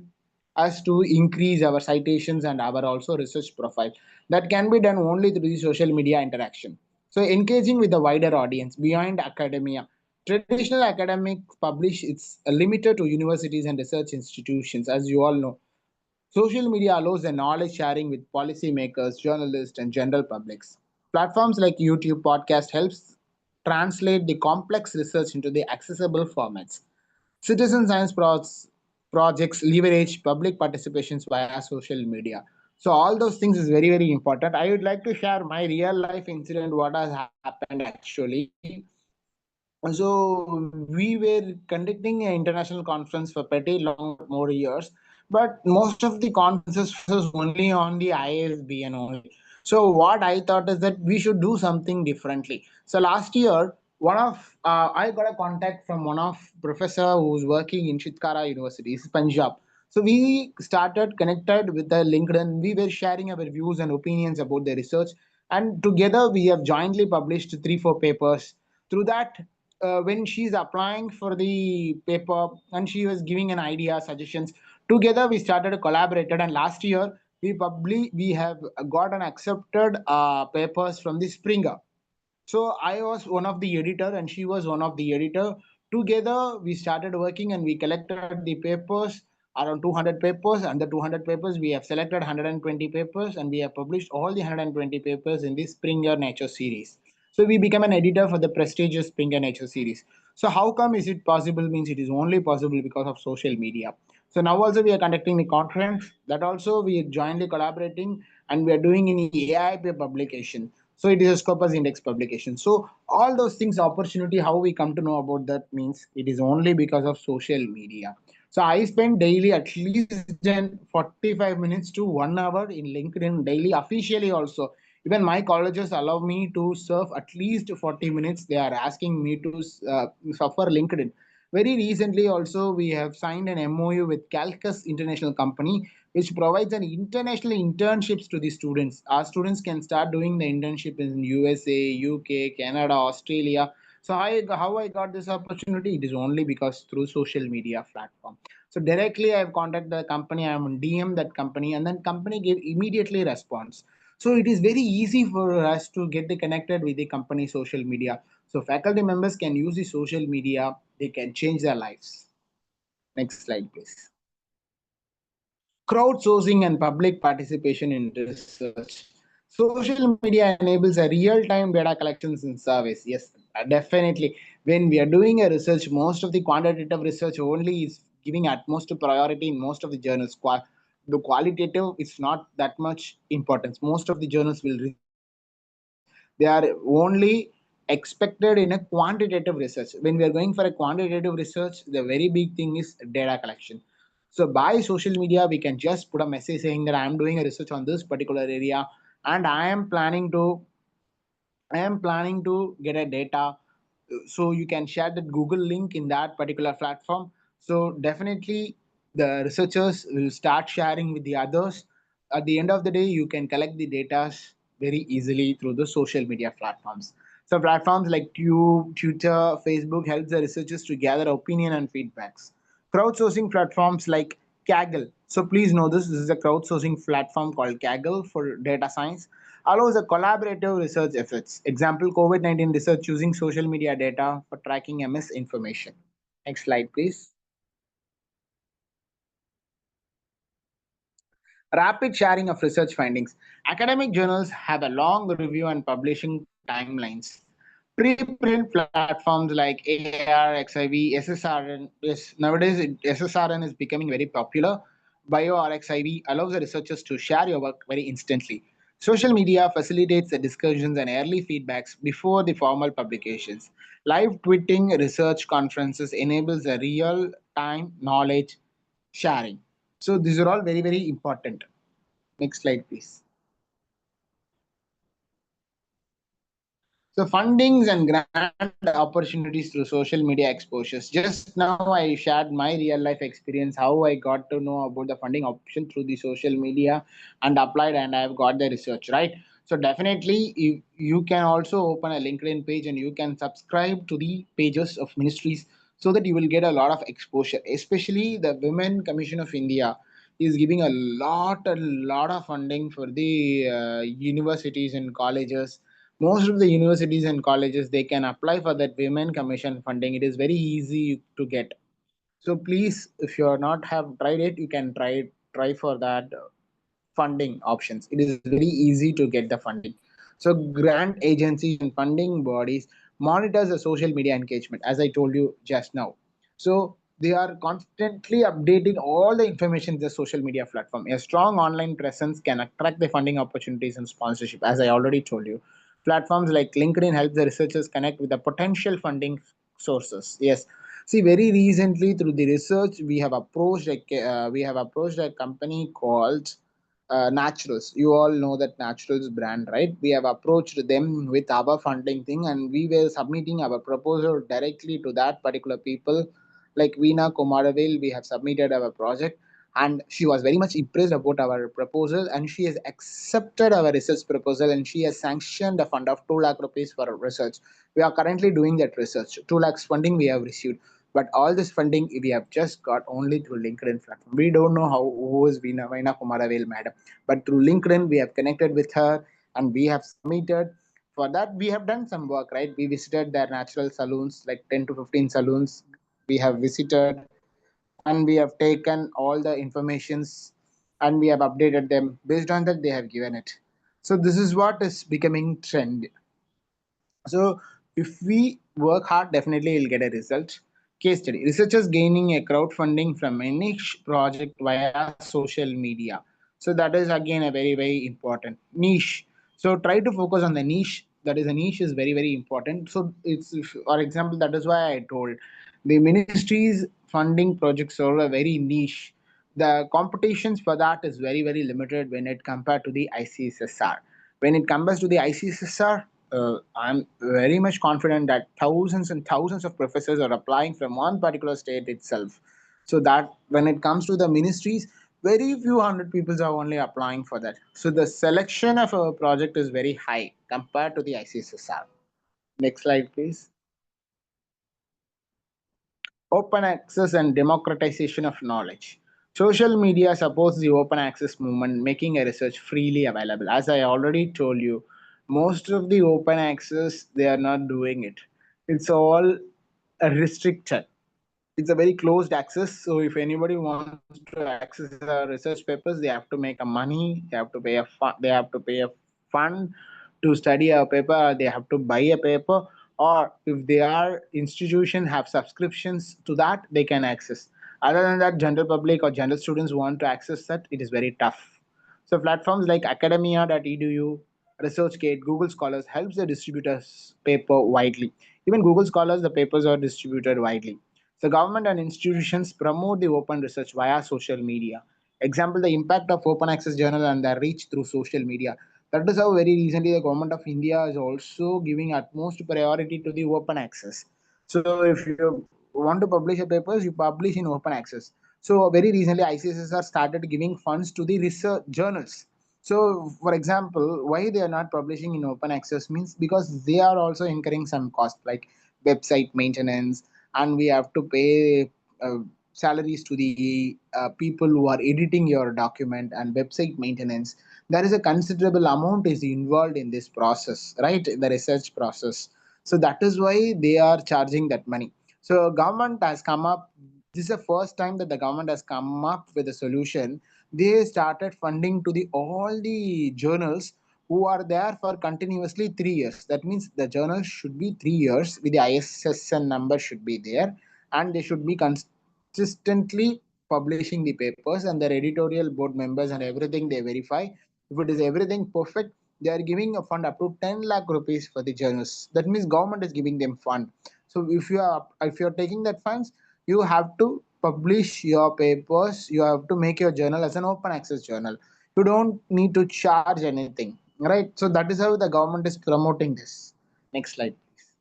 us to increase our citations and our also research profile. That can be done only through the social media interaction. So engaging with the wider audience beyond academia. Traditional academic publish it's limited to universities and research institutions, as you all know. Social media allows the knowledge sharing with policymakers, journalists, and general publics. Platforms like YouTube podcast helps translate the complex research into the accessible formats. Citizen science projects leverage public participations via social media. So all those things is very, very important. I would like to share my real life incident, what has happened actually. So we were conducting an international conference for pretty long, more years, but most of the conferences focuses only on the ISBN only. So what I thought is that we should do something differently. So last year, one of I got a contact from one of professor who's working in Chitkara University, it's Punjab. So we started connected with the LinkedIn. We were sharing our views and opinions about the research, and together we have jointly published 3 4 papers. Through that, when she's applying for the paper and she was giving an idea suggestions, Together we started collaborated, and last year we have got an accepted papers from the Springer. So I was one of the editor and she was one of the editor. Together we started working and we collected the papers, around 200 papers, and the 200 papers we have selected 120 papers, and we have published all the 120 papers in the Springer Nature series. So we became an editor for the prestigious Springer Nature series. So how come is it possible? Means it is only possible because of social media. So now also we are conducting the conference, that also we are jointly collaborating, and we are doing in AI publication. So it is a Scopus Index publication. So all those things, opportunity, how we come to know about that means it is only because of social media. So I spend daily at least then 45 minutes to 1 hour in LinkedIn daily, officially also. Even my colleges allow me to serve at least 40 minutes. They are asking me to suffer LinkedIn. Very recently also we have signed an MOU with Calcus International Company, which provides an international internships to the students. Our students can start doing the internship in USA, UK, Canada, Australia. So how I got this opportunity? It is only because through social media platform. So directly I have contacted the company, I am on DM that company, and then company gave immediately response. So it is very easy for us to get the connected with the company social media. So faculty members can use the social media, they can change their lives. Next slide, please. Crowdsourcing and public participation in research. Social media enables a real-time data collections and surveys. Yes, definitely. When we are doing a research, most of the quantitative research only is giving utmost priority in most of the journals. The qualitative is not that much importance. Most of the journals will reject this. They are only expected in a quantitative research. When we are going for a quantitative research, the very big thing is data collection. So by social media, we can just put a message saying that I am doing a research on this particular area, and I am planning to get a data. So you can share that Google link in that particular platform. So definitely the researchers will start sharing with the others. At the end of the day, you can collect the data very easily through the social media platforms. So platforms like Twitter, Facebook helps the researchers to gather opinion and feedbacks. Crowdsourcing platforms like Kaggle. So please know this. This is a crowdsourcing platform called Kaggle for data science. Allows a collaborative research efforts. Example: COVID-19 research using social media data for tracking MS information. Next slide, please. Rapid sharing of research findings. Academic journals have a long review and publishing timelines. Preprint platforms like AR, XIV, SSRN. Yes, nowadays SSRN is becoming very popular. Bio or XIV allows the researchers to share your work very instantly. Social media facilitates the discussions and early feedbacks before the formal publications. Live tweeting research conferences enables a real-time knowledge sharing. So these are all very, very important. Next slide, please. So fundings and grant opportunities through social media exposures. Just now I shared my real life experience, how I got to know about the funding option through the social media and applied, and I have got the research, right? So definitely you can also open a LinkedIn page and you can subscribe to the pages of ministries so that you will get a lot of exposure. Especially the Women Commission of India is giving a lot of funding for the universities and colleges. Most of the universities and colleges, they can apply for that women commission funding. It is very easy to get. So please, if you are not have tried it, you can try for that funding options. It is very easy to get the funding. So grant agencies and funding bodies monitors the social media engagement, as I told you just now. So they are constantly updating all the information in the social media platform. A strong online presence can attract the funding opportunities and sponsorship, as I already told you. Platforms like LinkedIn help the researchers connect with the potential funding sources. Yes. See, very recently through the research, we have approached a company called Naturals. You all know that Naturals brand, right? We have approached them with our funding thing, and we were submitting our proposal directly to that particular people. Like Veena Kumaravil, we have submitted our project, and she was very much impressed about our proposal, and she has accepted our research proposal, and she has sanctioned a fund of 2 lakh rupees for research. We are currently doing that research. 2 lakhs funding we have received. But all this funding we have just got only through LinkedIn platform. We don't know how who is Veena Kumaravel madam, but through LinkedIn we have connected with her and we have submitted. For that we have done some work, right? We visited their natural saloons, like 10 to 15 saloons. We have visited and we have taken all the informations and we have updated them. Based on that, they have given it. So this is what is becoming trend. So if we work hard, definitely we'll get a result. Case study: researchers gaining a crowdfunding from a niche project via social media. So that is again a very important niche. So try to focus on the niche. That is, a niche is very important. So it's, for example, that is why I told the ministries funding projects are a very niche. The competitions for that is very limited when it compared to the ICSSR. When it comes to the ICSSR, I'm very much confident that thousands and thousands of professors are applying from one particular state itself. So that when it comes to the ministries, very few hundred people are only applying for that. So the selection of a project is very high compared to the ICSSR. Next slide, please. Open access and democratization of knowledge. Social media supports the open access movement, making a research freely available. As I already told you, most of the open access, they are not doing it. It's all restricted. It's a very closed access. So if anybody wants to access our research papers, they have to make a money, they have to pay a fund to study a paper, they have to buy a paper, or if they are institution have subscriptions to that, they can access. Other than that, general public or general students want to access that, it is very tough. So platforms like academia.edu, ResearchGate, Google Scholars helps the distributors paper widely. Even Google Scholars, the papers are distributed widely. So government and institutions promote the open research via social media. Example, the impact of open access journal and their reach through social media. That is how very recently the government of India is also giving utmost priority to the open access. So if you want to publish a papers, you publish in open access. So very recently ICSSR started giving funds to the research journals. So for example, why they are not publishing in open access means because they are also incurring some cost like website maintenance, and we have to pay salaries to the people who are editing your document and website maintenance. There is a considerable amount is involved in this process, right? The research process. So that is why they are charging that money. So government has come up. This is the first time that the government has come up with a solution. They started funding to the all the journals who are there for continuously 3 years. That means the journal should be 3 years with the ISSN number should be there, and they should be consistently publishing the papers, and their editorial board members and everything they verify. If it is everything perfect, they are giving a fund up to 10 lakh rupees for the journals. That means government is giving them fund. So if you are taking that funds, you have to publish your papers. You have to make your journal as an open access journal. You don't need to charge anything, right? So that is how the government is promoting this. Next slide, please.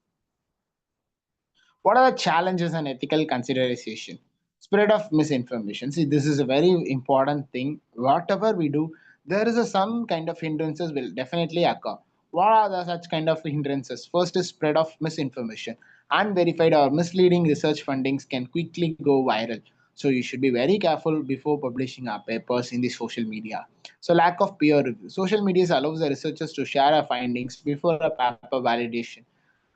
What are the challenges and ethical consideration? Spread of misinformation. See, this is a very important thing. Whatever we do, there is some kind of hindrances will definitely occur. What are the such kind of hindrances? First is spread of misinformation. Unverified or misleading research fundings can quickly go viral. So you should be very careful before publishing our papers in the social media. So lack of peer review. Social media allows the researchers to share our findings before a paper validation.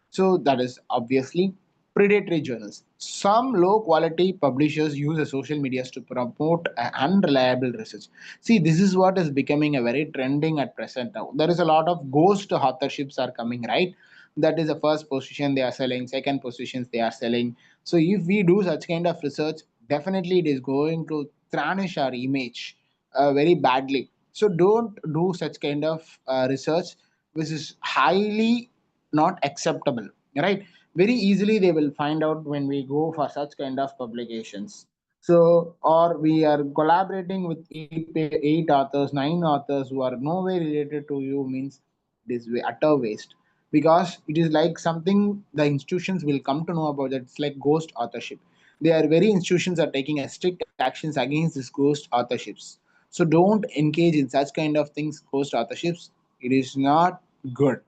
So that is obviously predatory journals. Some low quality publishers use the social medias to promote unreliable research. See, this is what is becoming a very trending at present now. There is a lot of ghost authorships are coming, right? That is the first position they are selling, second positions they are selling. So if we do such kind of research, definitely it is going to tarnish our image very badly. So don't do such kind of research which is highly not acceptable, right? Very easily they will find out when we go for such kind of publications. So or we are collaborating with eight authors, nine authors who are nowhere related to you means this way utter waste, because it is like something the institutions will come to know about that. It's like ghost authorship. They are very institutions are taking a strict actions against this ghost authorships. So don't engage in such kind of things, ghost authorships. It is not good.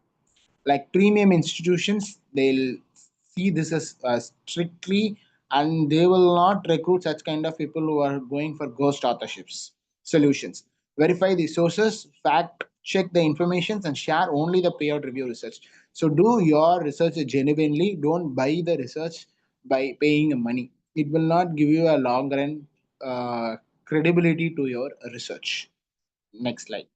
Like premium institutions, they'll see this as strictly and they will not recruit such kind of people who are going for ghost authorships solutions. Verify the sources, fact check the informations, and share only the peer review research. So do your research genuinely. Don't buy the research by paying money. It will not give you a long run credibility to your research. Next slide.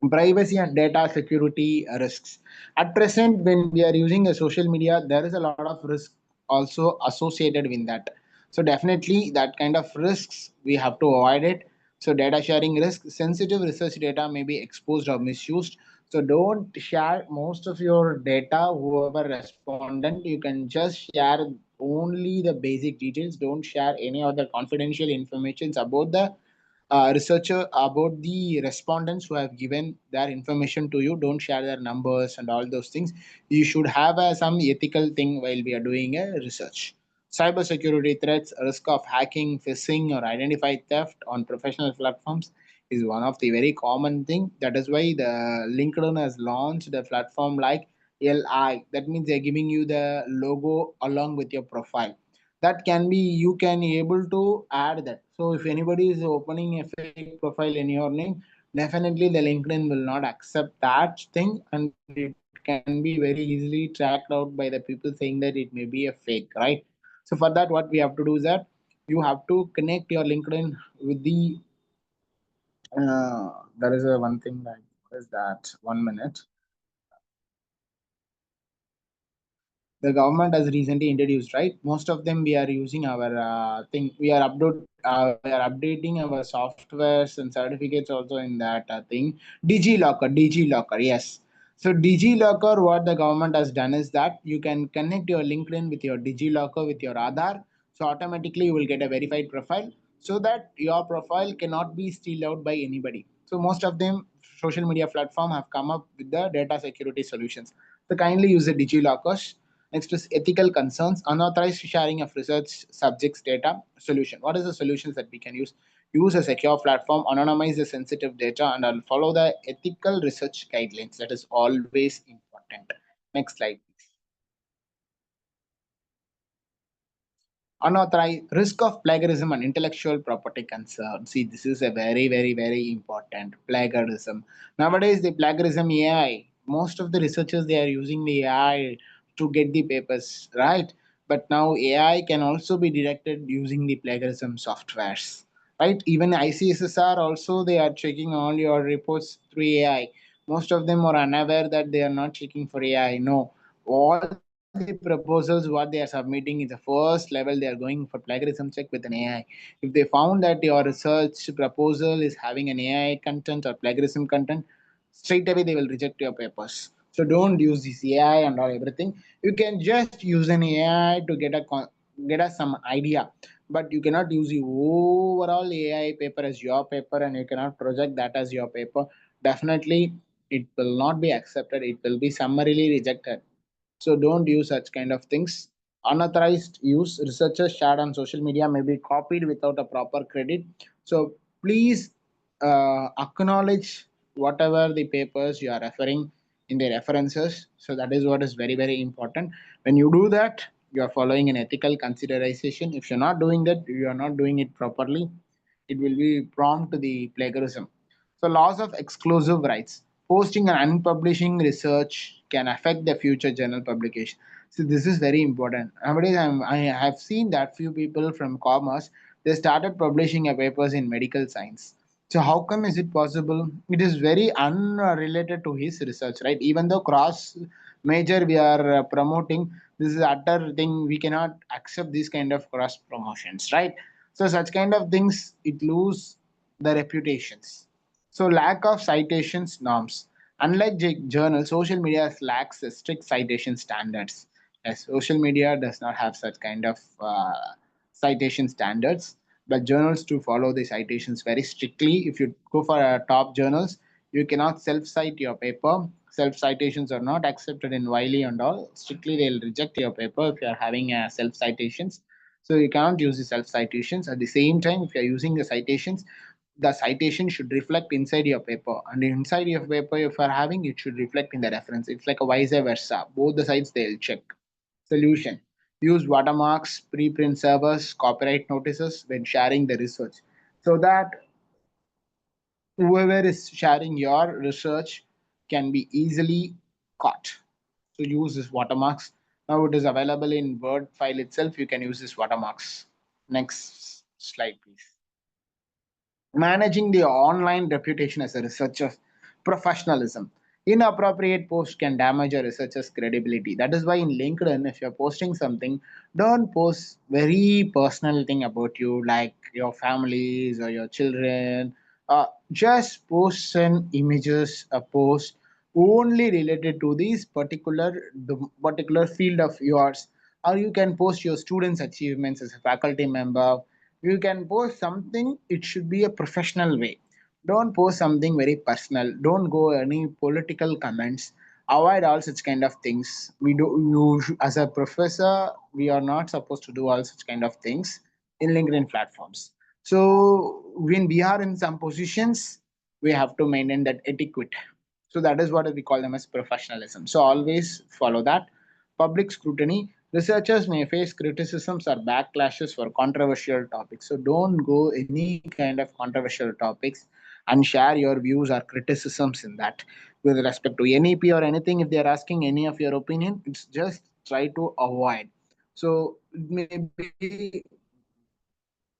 Privacy and data security risks. At present, when we are using a social media, there is a lot of risk also associated with that. So definitely that kind of risks we have to avoid it. So data sharing risk, sensitive research data may be exposed or misused. So don't share most of your data, whoever respondent, you can just share only the basic details. Don't share any other confidential informations about the researcher, about the respondents who have given their information to you. Don't share their numbers and all those things. You should have some ethical thing while we are doing a research. Cybersecurity threats, risk of hacking, phishing, or identified theft on professional platforms is one of the very common thing. That is why the LinkedIn has launched a platform like LI. That means they're giving you the logo along with your profile. That can be, you can able to add that. So if anybody is opening a fake profile in your name, definitely the LinkedIn will not accept that thing, and it can be very easily tracked out by the people saying that it may be a fake, right? So for that, what we have to do is that you have to connect your LinkedIn with the there is a one thing like, what is that, 1 minute. The government has recently introduced, right? Most of them we are using our thing. We are updating our softwares and certificates also in that thing. DigiLocker, yes. So DigiLocker, what the government has done is that you can connect your LinkedIn with your DigiLocker with your Aadhaar. So automatically you will get a verified profile, so that your profile cannot be stealed out by anybody. So most of them social media platform have come up with the data security solutions. So kindly use the DigiLockers. Next is ethical concerns, unauthorized sharing of research subjects data. Solution. What is the solutions that we can use? Use a secure platform, anonymize the sensitive data, and I'll follow the ethical research guidelines. That is always important. Next slide. Unauthorized risk of plagiarism and intellectual property concern. See, this is a very, very, very important plagiarism. Nowadays, the plagiarism AI, most of the researchers they are using the AI to get the papers, right? But now AI can also be detected using the plagiarism softwares, right? Even ICSSR also they are checking all your reports through AI. Most of them are unaware that they are not checking for AI. No, all the proposals what they are submitting is the first level they are going for plagiarism check with an AI. If they found that your research proposal is having an AI content or plagiarism content, straight away they will reject your papers. So don't use this AI and all everything. You can just use an AI to get us some idea, but you cannot use the overall AI paper as your paper, and you cannot project that as your paper. Definitely, it will not be accepted. It will be summarily rejected. So don't use such kind of things. Unauthorized use, researchers shared on social media may be copied without a proper credit. So please acknowledge whatever the papers you are referring in the references. So that is what is very, very important. When you do that, you are following an ethical consideration. If you're not doing that, you are not doing it properly, it will be prompt to the plagiarism. So loss of exclusive rights. Posting and unpublishing research can affect the future journal publication. So this is very important. Nowadays, I have seen that few people from commerce they started publishing a papers in medical science. So how come is it possible? It is very unrelated to his research, right? Even though cross major we are promoting, this is utter thing. We cannot accept this kind of cross promotions, right? So such kind of things it lose the reputations. So lack of citations norms. Unlike journals, social media lacks strict citation standards. As social media does not have such kind of citation standards, but journals do follow the citations very strictly. If you go for top journals, you cannot self-cite your paper. Self-citations are not accepted in Wiley and all. Strictly, they'll reject your paper if you are having self-citations. So you cannot use the self-citations. At the same time, if you are using the citation should reflect inside your paper, and inside your paper if you are having it should reflect in the reference. It's like a vice versa, both the sides they'll check. Solution. Use watermarks, preprint servers, copyright notices when sharing the research, so that whoever is sharing your research can be easily caught. So use this watermarks. Now it is available in Word file itself. You can use this watermarks. Next slide, please. Managing the online reputation as a researcher professionalism. Inappropriate posts can damage a researcher's credibility. That is why in LinkedIn, if you're posting something, don't post very personal thing about you, like your families or your children. Just post an images, a post only related to the particular field of yours, or you can post your students' achievements as a faculty member. You can post something, it should be a professional way. Don't post something very personal. Don't go any political comments. Avoid all such kind of things. We do you as a professor, we are not supposed to do all such kind of things in LinkedIn platforms. So when we are in some positions, we have to maintain that etiquette. So that is what we call them as professionalism. So always follow that. Public scrutiny. Researchers may face criticisms or backlashes for controversial topics. So don't go any kind of controversial topics and share your views or criticisms in that. With respect to NEP or anything, if they are asking any of your opinion, it's just try to avoid. So maybe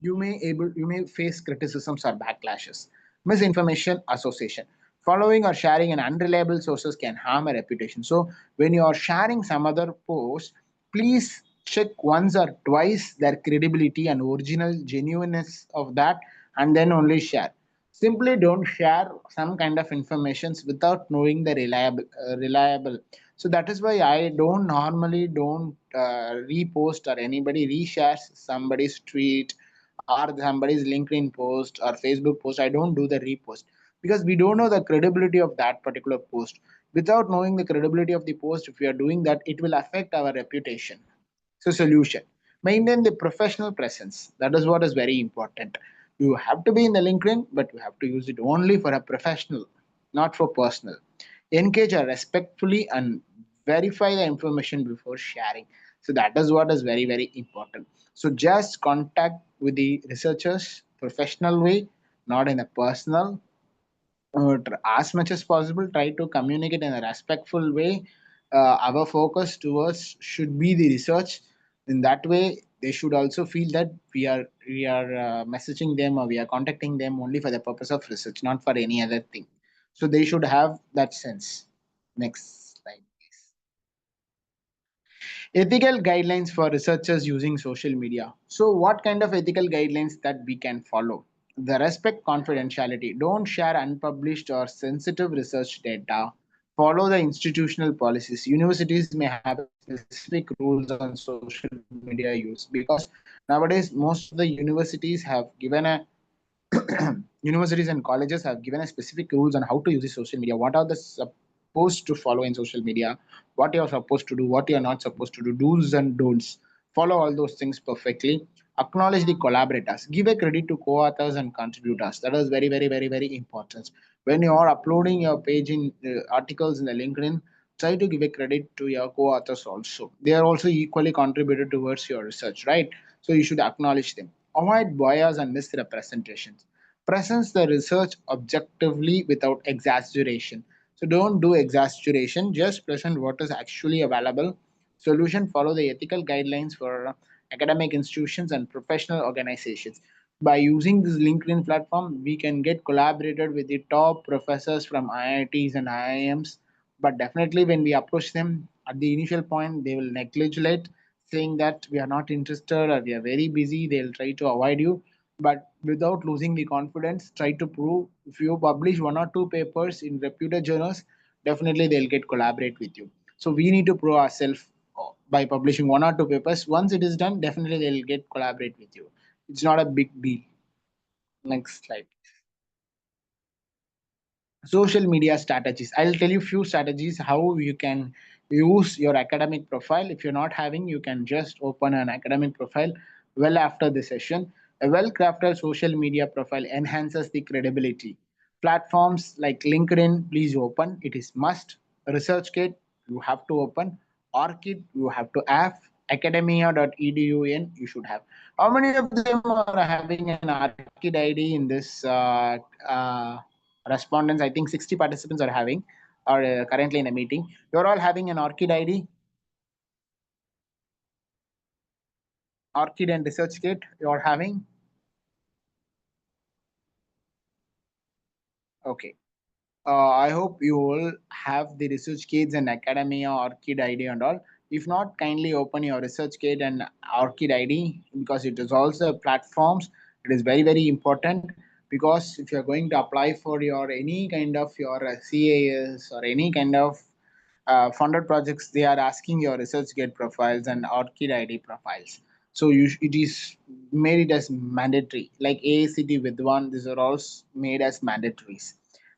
you may face criticisms or backlashes. Misinformation association. Following or sharing an unreliable sources can harm a reputation. So when you are sharing some other post, please check once or twice their credibility and original genuineness of that, and then only share. Simply don't share some kind of informations without knowing the reliable. So that is why I don't repost or anybody reshares somebody's tweet or somebody's LinkedIn post or Facebook post. I don't do the repost because we don't know the credibility of that particular post. Without knowing the credibility of the post, if we are doing that, it will affect our reputation. So, solution: maintain the professional presence. That is what is very important. You have to be in the LinkedIn, but you have to use it only for a professional, not for personal. Engage her respectfully and verify the information before sharing. So that is what is very, very important. So just contact with the researchers professional way, not in a personal. As much as possible, try to communicate in a respectful way. Our focus towards should be the research. In that way, they should also feel that we are messaging them or we are contacting them only for the purpose of research, not for any other thing. So they should have that sense. Next slide, please. Ethical guidelines for researchers using social media. So what kind of ethical guidelines that we can follow? The respect confidentiality. Don't share unpublished or sensitive research data. Follow the institutional policies. Universities may have specific rules on social media use because nowadays most of the universities have given a universities and colleges have given a specific rules on how to use the social media. What are the supposed to follow in social media? What you're supposed to do? What you're not supposed to do? Do's and don'ts. Follow all those things perfectly. Acknowledge the collaborators. Give a credit to co-authors and contributors. That is very, very, very, very important. When you are uploading your page in articles in the LinkedIn, try to give a credit to your co-authors also. They are also equally contributed towards your research, right? So you should acknowledge them. Avoid bias and misrepresentations. Present the research objectively without exaggeration. So don't do exaggeration, just present what is actually available. Solution: follow the ethical guidelines for academic institutions and professional organizations. By using this LinkedIn platform, we can get collaborated with the top professors from IITs and IIMs. But definitely, when we approach them at the initial point, they will negligent, saying that we are not interested or we are very busy. They'll try to avoid you, but without losing the confidence, try to prove. If you publish one or two papers in reputed journals, definitely they'll get collaborate with you. So we need to prove ourselves by publishing one or two papers. Once it is done, definitely they'll get collaborate with you. It's not a big deal. Next slide. Social media strategies. I'll tell you few strategies how you can use your academic profile. If you're not having, you can just open an academic profile well after the session. A well crafted social media profile enhances the credibility. Platforms like LinkedIn, please open, it is must. ResearchGate, you have to open. Orchid, you have to have. academia.edu you should have. How many of them are having an ARKID ID in this respondents? I think 60 participants are having, or currently in a meeting. You're all having an ARKID ID, ARKID and ResearchGate. You're having. Okay. I hope you will have the ResearchGates and Academia ORCID ID and all. If not, kindly open your ResearchGate and ORCID ID, because it is also platforms. It is very, very important, because if you are going to apply for your any kind of your CAS or any kind of funded projects, they are asking your ResearchGate profiles and ORCID ID profiles. So it is made it as mandatory. Like AACT with one, these are all made as mandatories.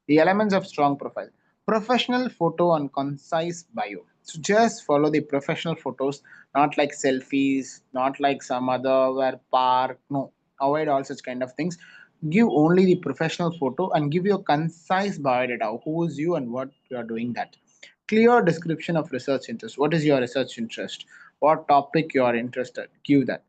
The elements of strong profile: professional photo and concise bio. So just follow the professional photos, not like selfies, not like some other where park. No, avoid all such kind of things. Give only the professional photo and give your concise biodata. Who is you and what you are doing that. Clear description of research interest. What is your research interest? What topic you are interested? Give that.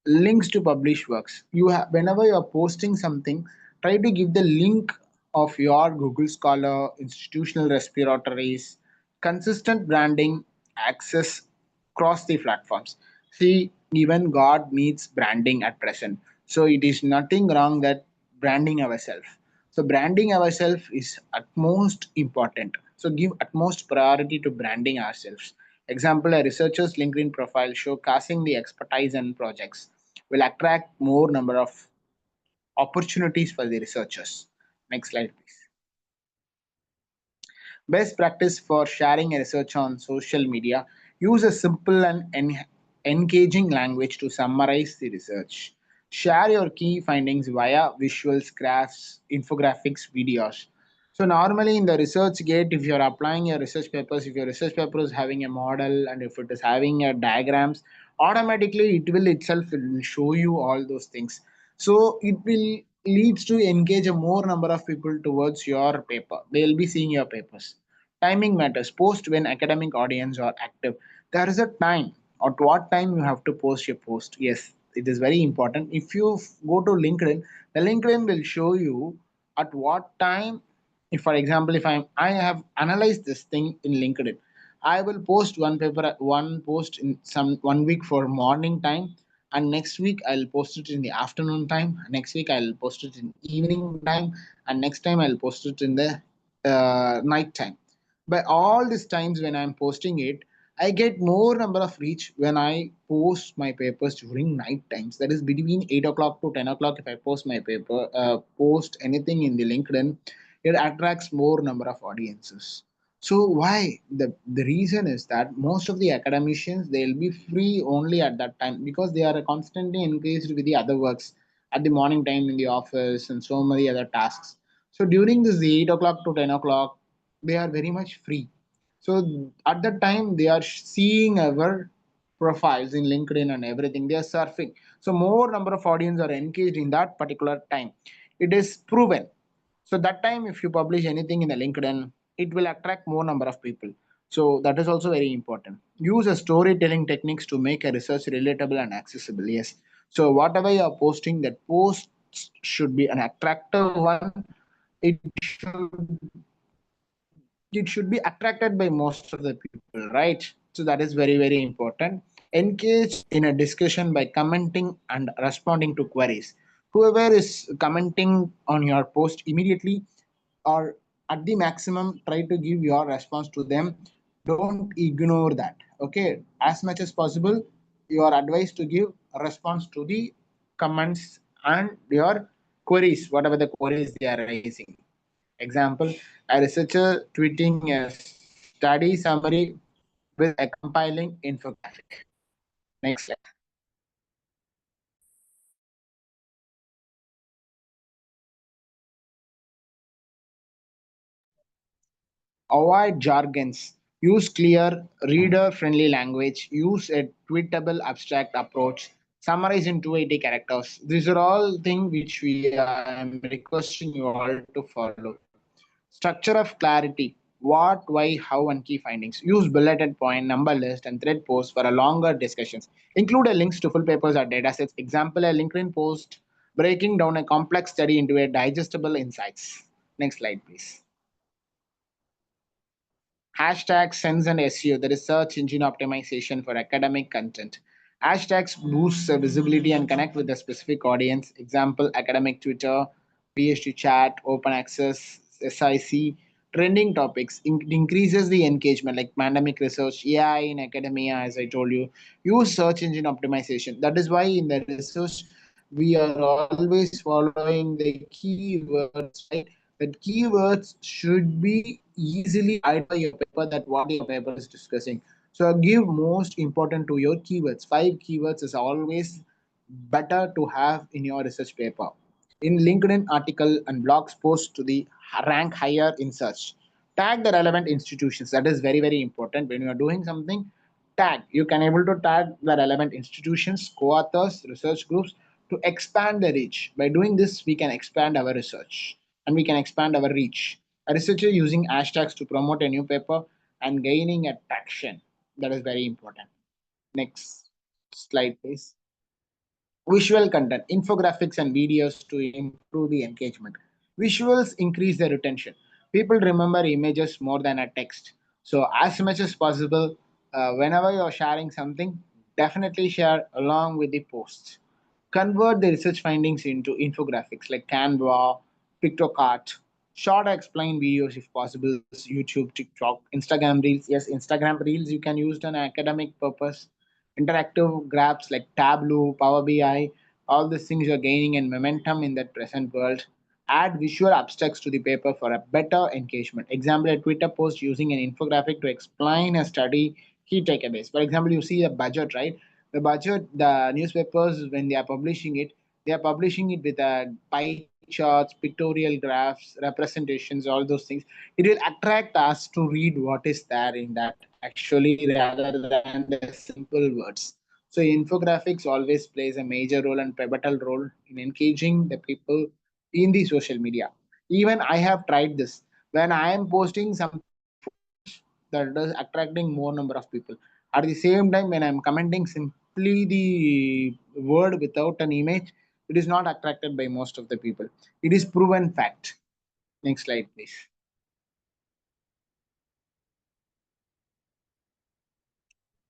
Links to published works. You have, whenever you are posting something, try to give the link of your Google Scholar, institutional respiratories, consistent branding, access across the platforms. See, even God needs branding at present. So it is nothing wrong that branding ourselves. So branding ourselves is utmost important. So give utmost priority to branding ourselves. Example, a researcher's LinkedIn profile showcasing the expertise and projects will attract more number of opportunities for the researchers. Next slide, please. Best practice for sharing a research on social media: use a simple and engaging language to summarize the research. Share your key findings via visuals, graphs, infographics, videos. So normally in the research gate, if you're applying your research papers, if your research paper is having a model and if it is having a diagrams, automatically it will itself will show you all those things. So it will leads to engage a more number of people towards your paper. They'll be seeing your papers. Timing matters. Post when academic audience are active. There is a time. At what time you have to post your post? Yes, it is very important. If you go to LinkedIn, the LinkedIn will show you at what time. If, for example, if I have analyzed this thing in LinkedIn, I will post one paper, one post in some 1 week for morning time, and next week I'll post it in the afternoon time. Next week I'll post it in evening time, and next time I'll post it in the night time. By all these times when I'm posting it, I get more number of reach when I post my papers during night times. That is between 8 o'clock to 10 o'clock. If I post my paper, post anything in the LinkedIn, it attracts more number of audiences. So why? The reason is that most of the academicians, they'll be free only at that time, because they are constantly engaged with the other works at the morning time in the office and so many other tasks. So during this 8 o'clock to 10 o'clock, they are very much free. So at that time, they are seeing our profiles in LinkedIn and everything. They are surfing. So more number of audience are engaged in that particular time. It is proven. So that time, if you publish anything in the LinkedIn, it will attract more number of people. So that is also very important. Use a storytelling techniques to make a research relatable and accessible. Yes. So whatever you are posting, that post should be an attractive one. It should be attracted by most of the people, right? So that is very, very important. Engage in a discussion by commenting and responding to queries. Whoever is commenting on your post, immediately or at the maximum, try to give your response to them. Don't ignore that. Okay, as much as possible, you are advised to give a response to the comments and your queries, whatever the queries they are raising. Example, a researcher tweeting a study summary with a compiling infographic. Next slide. Avoid jargons. Use clear, reader-friendly language. Use a tweetable abstract approach. Summarize in 280 characters. These are all things which we am requesting you all to follow. Structure of clarity. what, why, how, and key findings. Use bulleted point, number list, and thread posts for a longer discussions. Include a links to full papers or datasets. Example, a LinkedIn post breaking down a complex study into a digestible insights. Next slide, please. Hashtag Sense and SEO, the research engine optimization for academic content. Hashtags boost visibility and connect with a specific audience. Example, academic Twitter, PhD chat, open access, SIC, trending topics. Increases the engagement like pandemic research, AI in academia, as I told you. Use search engine optimization. That is why in the research, we are always following the keywords, right? That keywords should be easily identify your paper that what your paper is discussing. So give most important to your keywords. Five keywords is always better to have in your research paper. In LinkedIn article and blogs post to the rank higher in search. Tag the relevant institutions. That is very very important when you are doing something. Tag. You can able to tag the relevant institutions, co-authors, research groups to expand the reach. By doing this, we can expand our research and we can expand our reach. A researcher using hashtags to promote a new paper and gaining attraction. That is very important. Next slide, please. Visual content, infographics, and videos to improve the engagement. Visuals increase the retention. People remember images more than a text. So, as much as possible, whenever you're sharing something, definitely share along with the posts. Convert the research findings into infographics like Canva, PictoCart, short explain videos if possible, YouTube, TikTok, Instagram Reels. Yes, Instagram Reels you can use an academic purpose. Interactive graphs like Tableau, Power BI, all these things are gaining in momentum in that present world. Add visual abstracts to the paper for a better engagement. Example, a Twitter post using an infographic to explain a study key takeaways. For example, you see a budget, right? The budget, the newspapers, when they are publishing it with pie charts, pictorial graphs, representations, all those things. It will attract us to read what is there in that actually rather than the simple words. So infographics always plays a major role and pivotal role in engaging the people in the social media. Even I have tried this. When I am posting something in photos, that is attracting more number of people. At the same time, when I'm commenting simply the word without an image, it is not attracted by most of the people. It is proven fact. Next slide, please.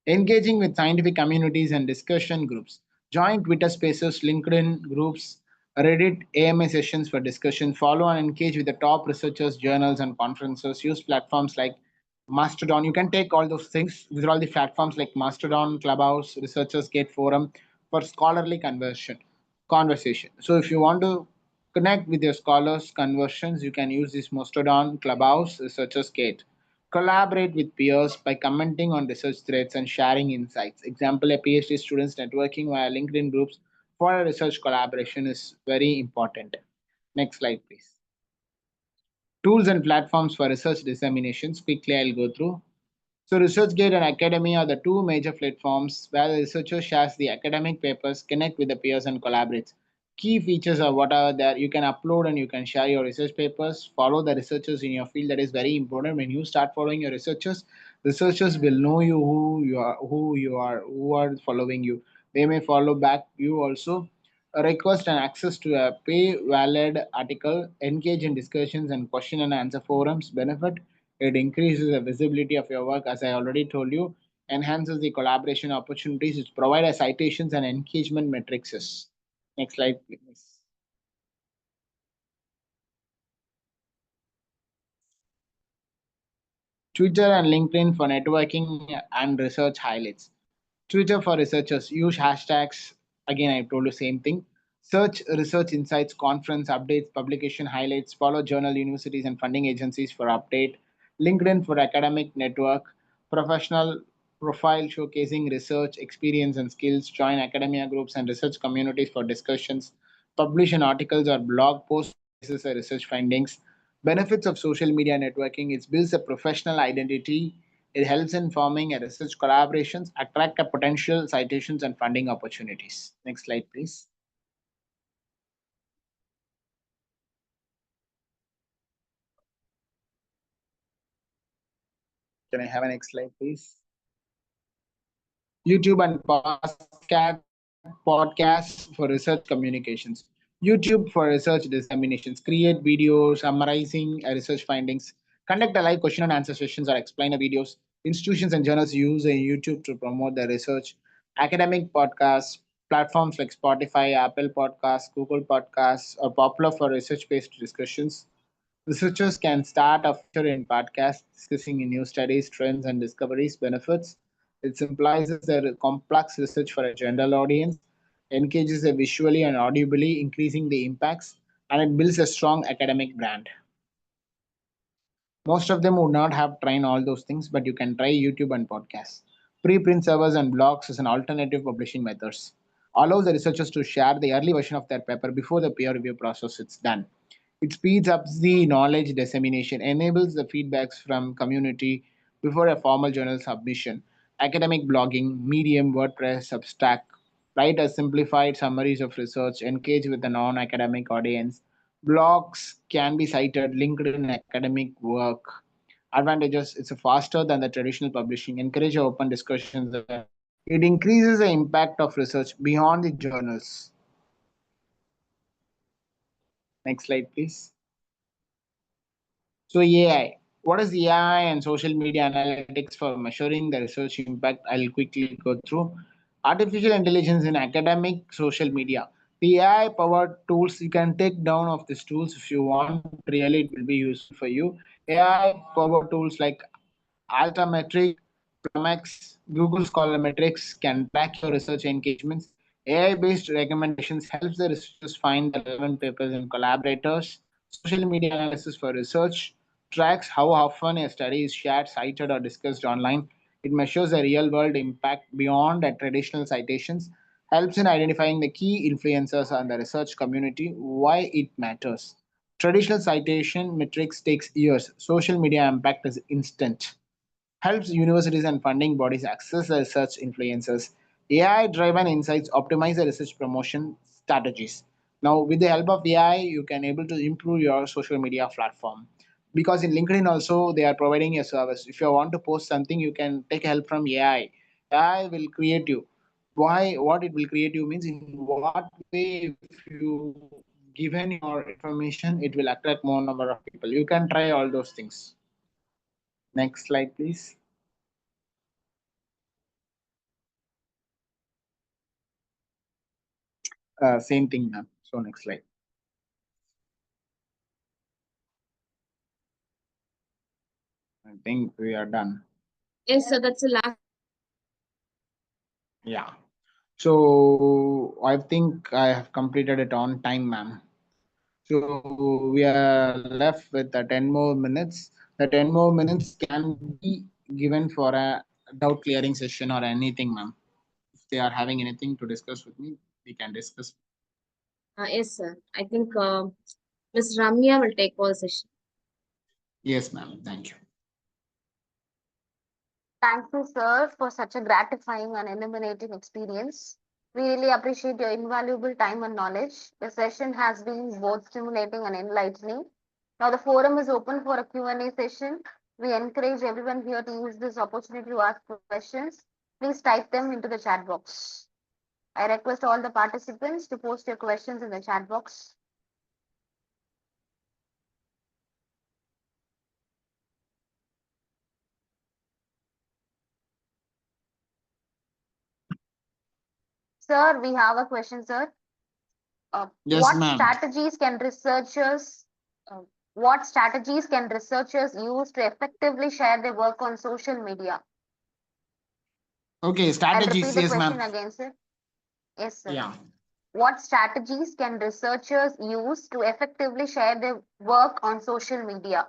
Engaging with scientific communities and discussion groups. Join Twitter spaces, LinkedIn groups, Reddit AMA sessions for discussion. Follow and engage with the top researchers, journals, and conferences. Use platforms like Mastodon. You can take all those things. These are all the platforms like Mastodon, Clubhouse, Researchers Gate Forum for scholarly conversation. So if you want to connect with your scholars conversions, you can use this Mastodon, Clubhouse, Researchers Gate. Collaborate with peers by commenting on research threads and sharing insights. Example, a PhD students networking via LinkedIn groups for a research collaboration is very important. Next slide, please. Tools and platforms for research disseminations. Quickly, I'll go through. So ResearchGate and Academia are the two major platforms where the researcher shares the academic papers, connect with the peers, and collaborates. Key features are what are there. You can upload and you can share your research papers. Follow the researchers in your field. That is very important. When you start following your researchers will know you who are following you. They may follow back you also. A request and access to a pay valid article, engage in discussions and question and answer forums. Benefit, it increases the visibility of your work, as I already told you, enhances the collaboration opportunities, it provides citations and engagement matrices. Next slide, please. Twitter and LinkedIn for networking and research highlights. Twitter for researchers, use hashtags. Again, I told you same thing. Search research insights, conference updates, publication highlights, follow journal universities and funding agencies for update. LinkedIn for academic network, professional profile showcasing research, experience and skills, join academia groups and research communities for discussions, publish in articles or blog posts, showcases the research findings. Benefits of social media networking, it builds a professional identity, it helps in forming a research collaborations, attract a potential citations and funding opportunities. Next slide, please. Can I have a next slide, please? YouTube and podcasts for research communications. YouTube for research disseminations. Create videos summarizing research findings. Conduct a live question and answer sessions or explainer videos. Institutions and journals use YouTube to promote their research. Academic podcasts, platforms like Spotify, Apple Podcasts, Google Podcasts are popular for research-based discussions. Researchers can start a feature in podcasts discussing new studies, trends, and discoveries benefits. It symbolizes their complex research for a general audience, engages it visually and audibly, increasing the impacts, and it builds a strong academic brand. Most of them would not have tried all those things, but you can try YouTube and podcasts. Preprint servers and blogs is an alternative publishing methods. Allows the researchers to share the early version of their paper before the peer review process is done. It speeds up the knowledge dissemination, enables the feedbacks from community before a formal journal submission. Academic blogging, Medium, WordPress, Substack, write a simplified summaries of research, engage with a non-academic audience. Blogs can be cited, linked in academic work. Advantages: it's faster than the traditional publishing, encourage open discussions there. It increases the impact of research beyond the journals. Next slide, please. So AI. What is AI and social media analytics for measuring the research impact? I'll quickly go through. Artificial intelligence in academic social media. The AI powered tools, you can take down of these tools if you want. Really, it will be useful for you. AI powered tools like Altimetric, Plumex, Google Scholar Metrics can track your research engagements. AI-based recommendations helps the researchers find the relevant papers and collaborators. Social media analysis for research tracks how often a study is shared, cited, or discussed online. It measures the real-world impact beyond the traditional citations, helps in identifying the key influencers on the research community, why it matters. Traditional citation metrics takes years. Social media impact is instant, helps universities and funding bodies access the research influencers. AI-driven insights optimize the research promotion strategies. Now, with the help of AI, you can able to improve your social media platform. Because in LinkedIn also they are providing a service. If you want to post something, you can take help from AI. AI will create you. Why? What it will create you means in what way if you given your information, it will attract more number of people. You can try all those things. Next slide, please. Same thing, ma'am. So next slide. I think we are done. Yes, sir, that's the last. Yeah. So I think I have completed it on time, ma'am. So we are left with the 10 more minutes. The 10 more minutes can be given for a doubt clearing session or anything, ma'am. If they are having anything to discuss with me, we can discuss. Yes, sir. I think Ms. Ramya will take over the session. Yes, ma'am. Thank you. Thank you, sir, for such a gratifying and illuminating experience. We really appreciate your invaluable time and knowledge. The session has been both stimulating and enlightening. Now the forum is open for a Q&A session. We encourage everyone here to use this opportunity to ask questions. Please type them into the chat box. I request all the participants to post your questions in the chat box. Sir, we have a question, sir. Yes, What ma'am. strategies can uh, researchers use to effectively share their work on social media? Okay, I'll strategies. repeat the Yes, ma'am. question again, sir. Yes, sir. Yeah. What strategies can researchers use to effectively share their work on social media?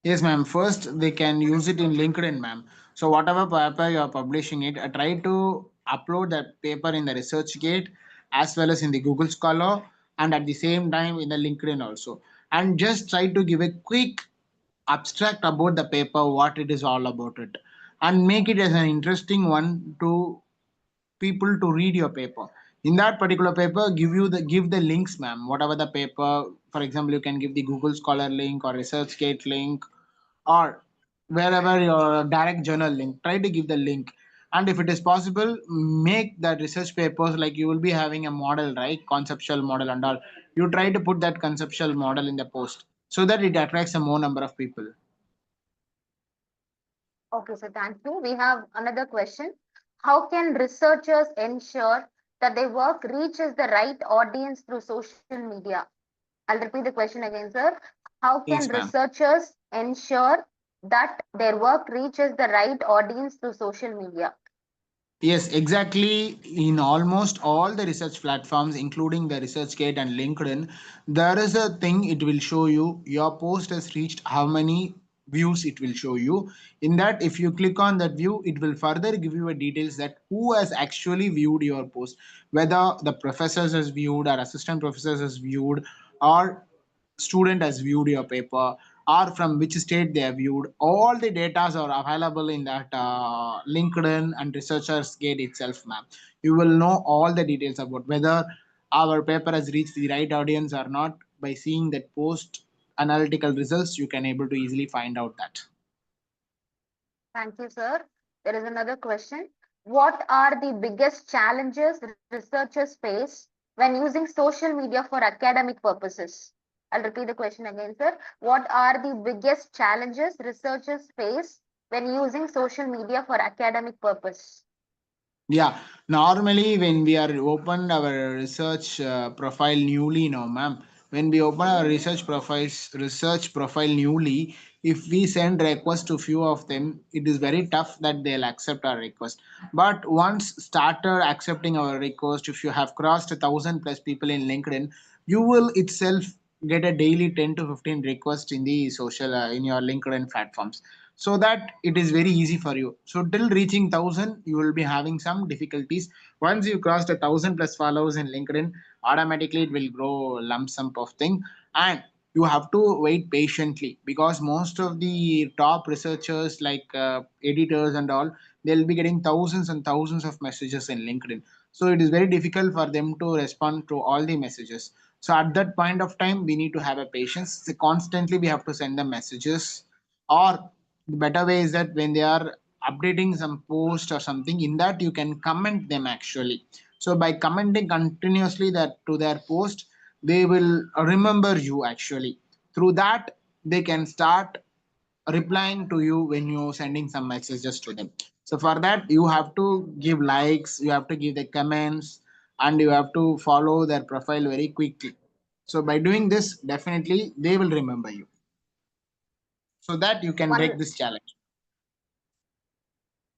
Yes, ma'am. First, they can use it in LinkedIn, ma'am. So whatever paper you are publishing it, try to upload that paper in the ResearchGate as well as in the Google Scholar and at the same time in the LinkedIn also. And just try to give a quick abstract about the paper, what it is all about it, and make it as an interesting one to people to read your paper. In that particular paper, give the links, ma'am. Whatever the paper, for example, you can give the Google Scholar link or ResearchGate link or wherever your direct journal link, try to give the link. And if it is possible, make that research papers like you will be having a model, right? Conceptual model and all. You try to put that conceptual model in the post so that it attracts a more number of people. Okay, so thank you. We have another question. How can researchers ensure that their work reaches the right audience through social media? I'll repeat the question again, sir. How can Yes, ma'am. researchers ensure that their work reaches the right audience through social media? Yes, exactly. In almost all the research platforms, including the ResearchGate and LinkedIn, there is a thing it will show you your post has reached how many views it will show you. In that, if you click on that view, it will further give you a details that who has actually viewed your post, whether the professors has viewed or assistant professors has viewed or student has viewed your paper or from which state they have viewed. All the data are available in that LinkedIn and researchers gate itself, ma'am. You will know all the details about whether our paper has reached the right audience or not. By seeing that post analytical results, you can able to easily find out that. Thank you, sir. There is another question. What are the biggest challenges researchers face when using social media for academic purposes? I'll repeat the question again, sir. What are the biggest challenges researchers face when using social media for academic purpose? Yeah, normally when we are open our research profile newly, no, ma'am. When we open our research profile newly, if we send request to few of them, it is very tough that they'll accept our request. But once started accepting our request, if you have crossed 1,000 plus people in LinkedIn, you will itself get a daily 10 to 15 requests in the social in your LinkedIn platforms, so that it is very easy for you. So till reaching 1,000, you will be having some difficulties. Once you crossed 1,000 plus followers in LinkedIn, automatically it will grow lump sum of thing, and you have to wait patiently because most of the top researchers like editors and all, they'll be getting thousands and thousands of messages in LinkedIn. So it is very difficult for them to respond to all the messages. So at that point of time, we need to have a patience. So constantly we have to send them messages, or the better way is that when they are updating some post or something, in that you can comment them actually. So by commenting continuously that to their post, they will remember you actually. Through that, they can start replying to you when you're sending some messages to them. So for that, you have to give likes, you have to give the comments, and you have to follow their profile very quickly. So by doing this, definitely they will remember you, so that you can break One, this challenge.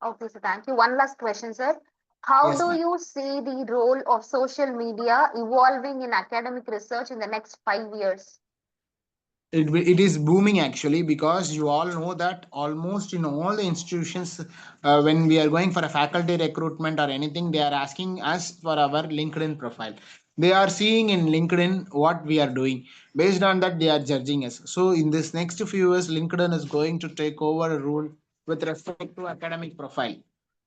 okay, so thank you. One last question, sir. How Yes, do ma'am. you see the role of social media evolving in academic research in the next 5 years? It is booming actually, because you all know that almost in all the institutions, when we are going for a faculty recruitment or anything, they are asking us for our LinkedIn profile. They are seeing in LinkedIn what we are doing. Based on that, they are judging us. So in this next few years, LinkedIn is going to take over a role with respect to academic profile.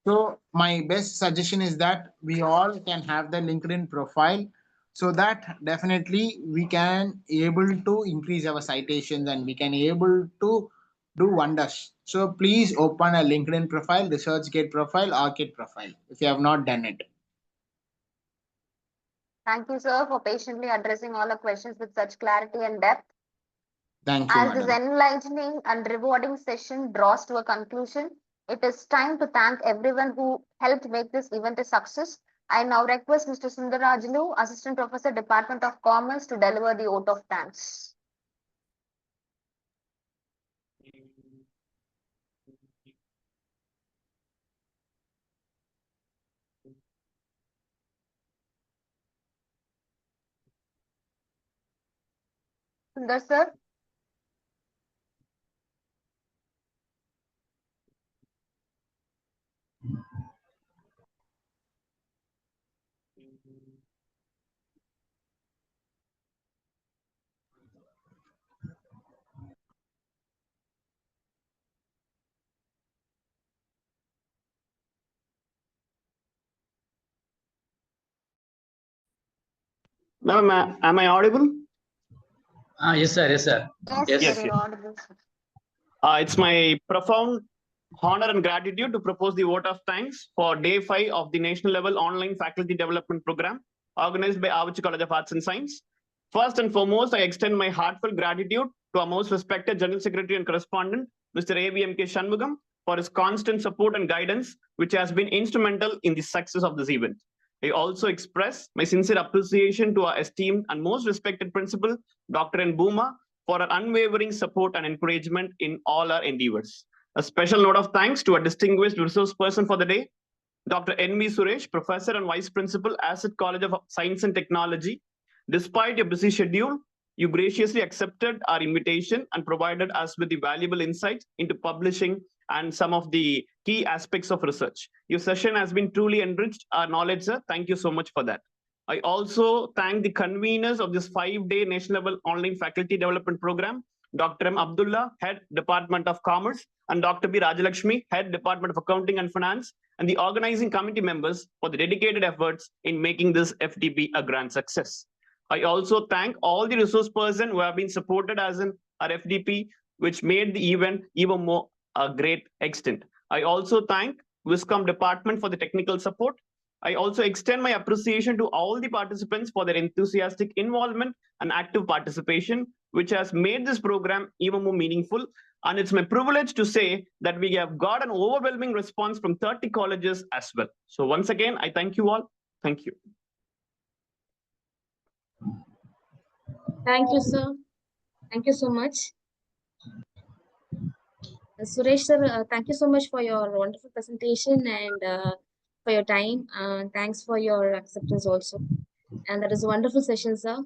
So my best suggestion is that we all can have the LinkedIn profile, so that definitely we can able to increase our citations and we can able to do wonders. So please open a LinkedIn profile, ResearchGate profile, Arcade profile if you have not done it. Thank you, sir, for patiently addressing all our questions with such clarity and depth. Thank you, As this madam. enlightening and rewarding session draws to a conclusion, it is time to thank everyone who helped make this event a success. I now request Mr. Sundarajulu, Assistant Professor, Department of Commerce, to deliver the vote of thanks. Sundar, sir. Ma'am, am I audible? Yes, sir. Yes, sir. Yes, Yes, sir, yes. you're audible. It's my profound honor and gratitude to propose the vote of thanks for day 5 of the national level online faculty development program organized by Avachi College of Arts and Science. First and foremost, I extend my heartfelt gratitude to our most respected General Secretary and Correspondent, Mr. AVMK Shanmugam, for his constant support and guidance, which has been instrumental in the success of this event. I also express my sincere appreciation to our esteemed and most respected principal, Dr. N. Booma, for her unwavering support and encouragement in all our endeavors. A special note of thanks to a distinguished resource person for the day, Dr. N.V. Suresh, Professor and Vice Principal, Asset College of Science and Technology. Despite your busy schedule, you graciously accepted our invitation and provided us with the valuable insights into publishing and some of the key aspects of research. Your session has been truly enriched our knowledge, sir. Thank you so much for that. I also thank the conveners of this 5-day national level online faculty development program, Dr. M. Abdullah, Head Department of Commerce, and Dr. B. Rajalakshmi, Head Department of Accounting and Finance, and the organizing committee members for the dedicated efforts in making this FDP a grand success. I also thank all the resource persons who have been supported as an our FDP, which made the event even more a great extent. I also thank Wiscom Department for the technical support. I also extend my appreciation to all the participants for their enthusiastic involvement and active participation, which has made this program even more meaningful. And it's my privilege to say that we have got an overwhelming response from 30 colleges as well. So once again, I thank you all. Thank you. Thank you, sir. Thank you so much. Suresh, sir, thank you so much for your wonderful presentation and for your time. Thanks for your acceptance also. And that is a wonderful session, sir.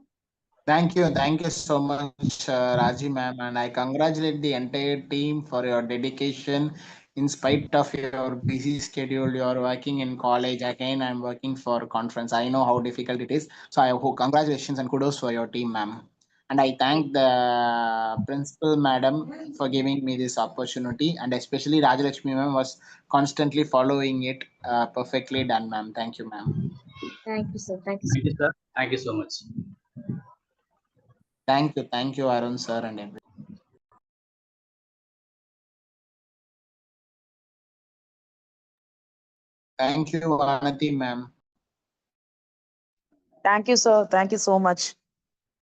Thank you so much, Raji ma'am, and I congratulate the entire team for your dedication. In spite of your busy schedule, you are working in college. Again, I'm working for conference. I know how difficult it is. So I hope congratulations and kudos for your team, ma'am. And I thank the principal madam for giving me this opportunity, and especially Rajalakshmi ma'am was constantly following it. Perfectly done, ma'am. Thank you, ma'am. Thank you, sir. Thank you, Thank you, sir. Thank you so much. Thank you, Arun sir, and everyone. Thank you, Anati ma'am. Thank you, sir. Thank you so much.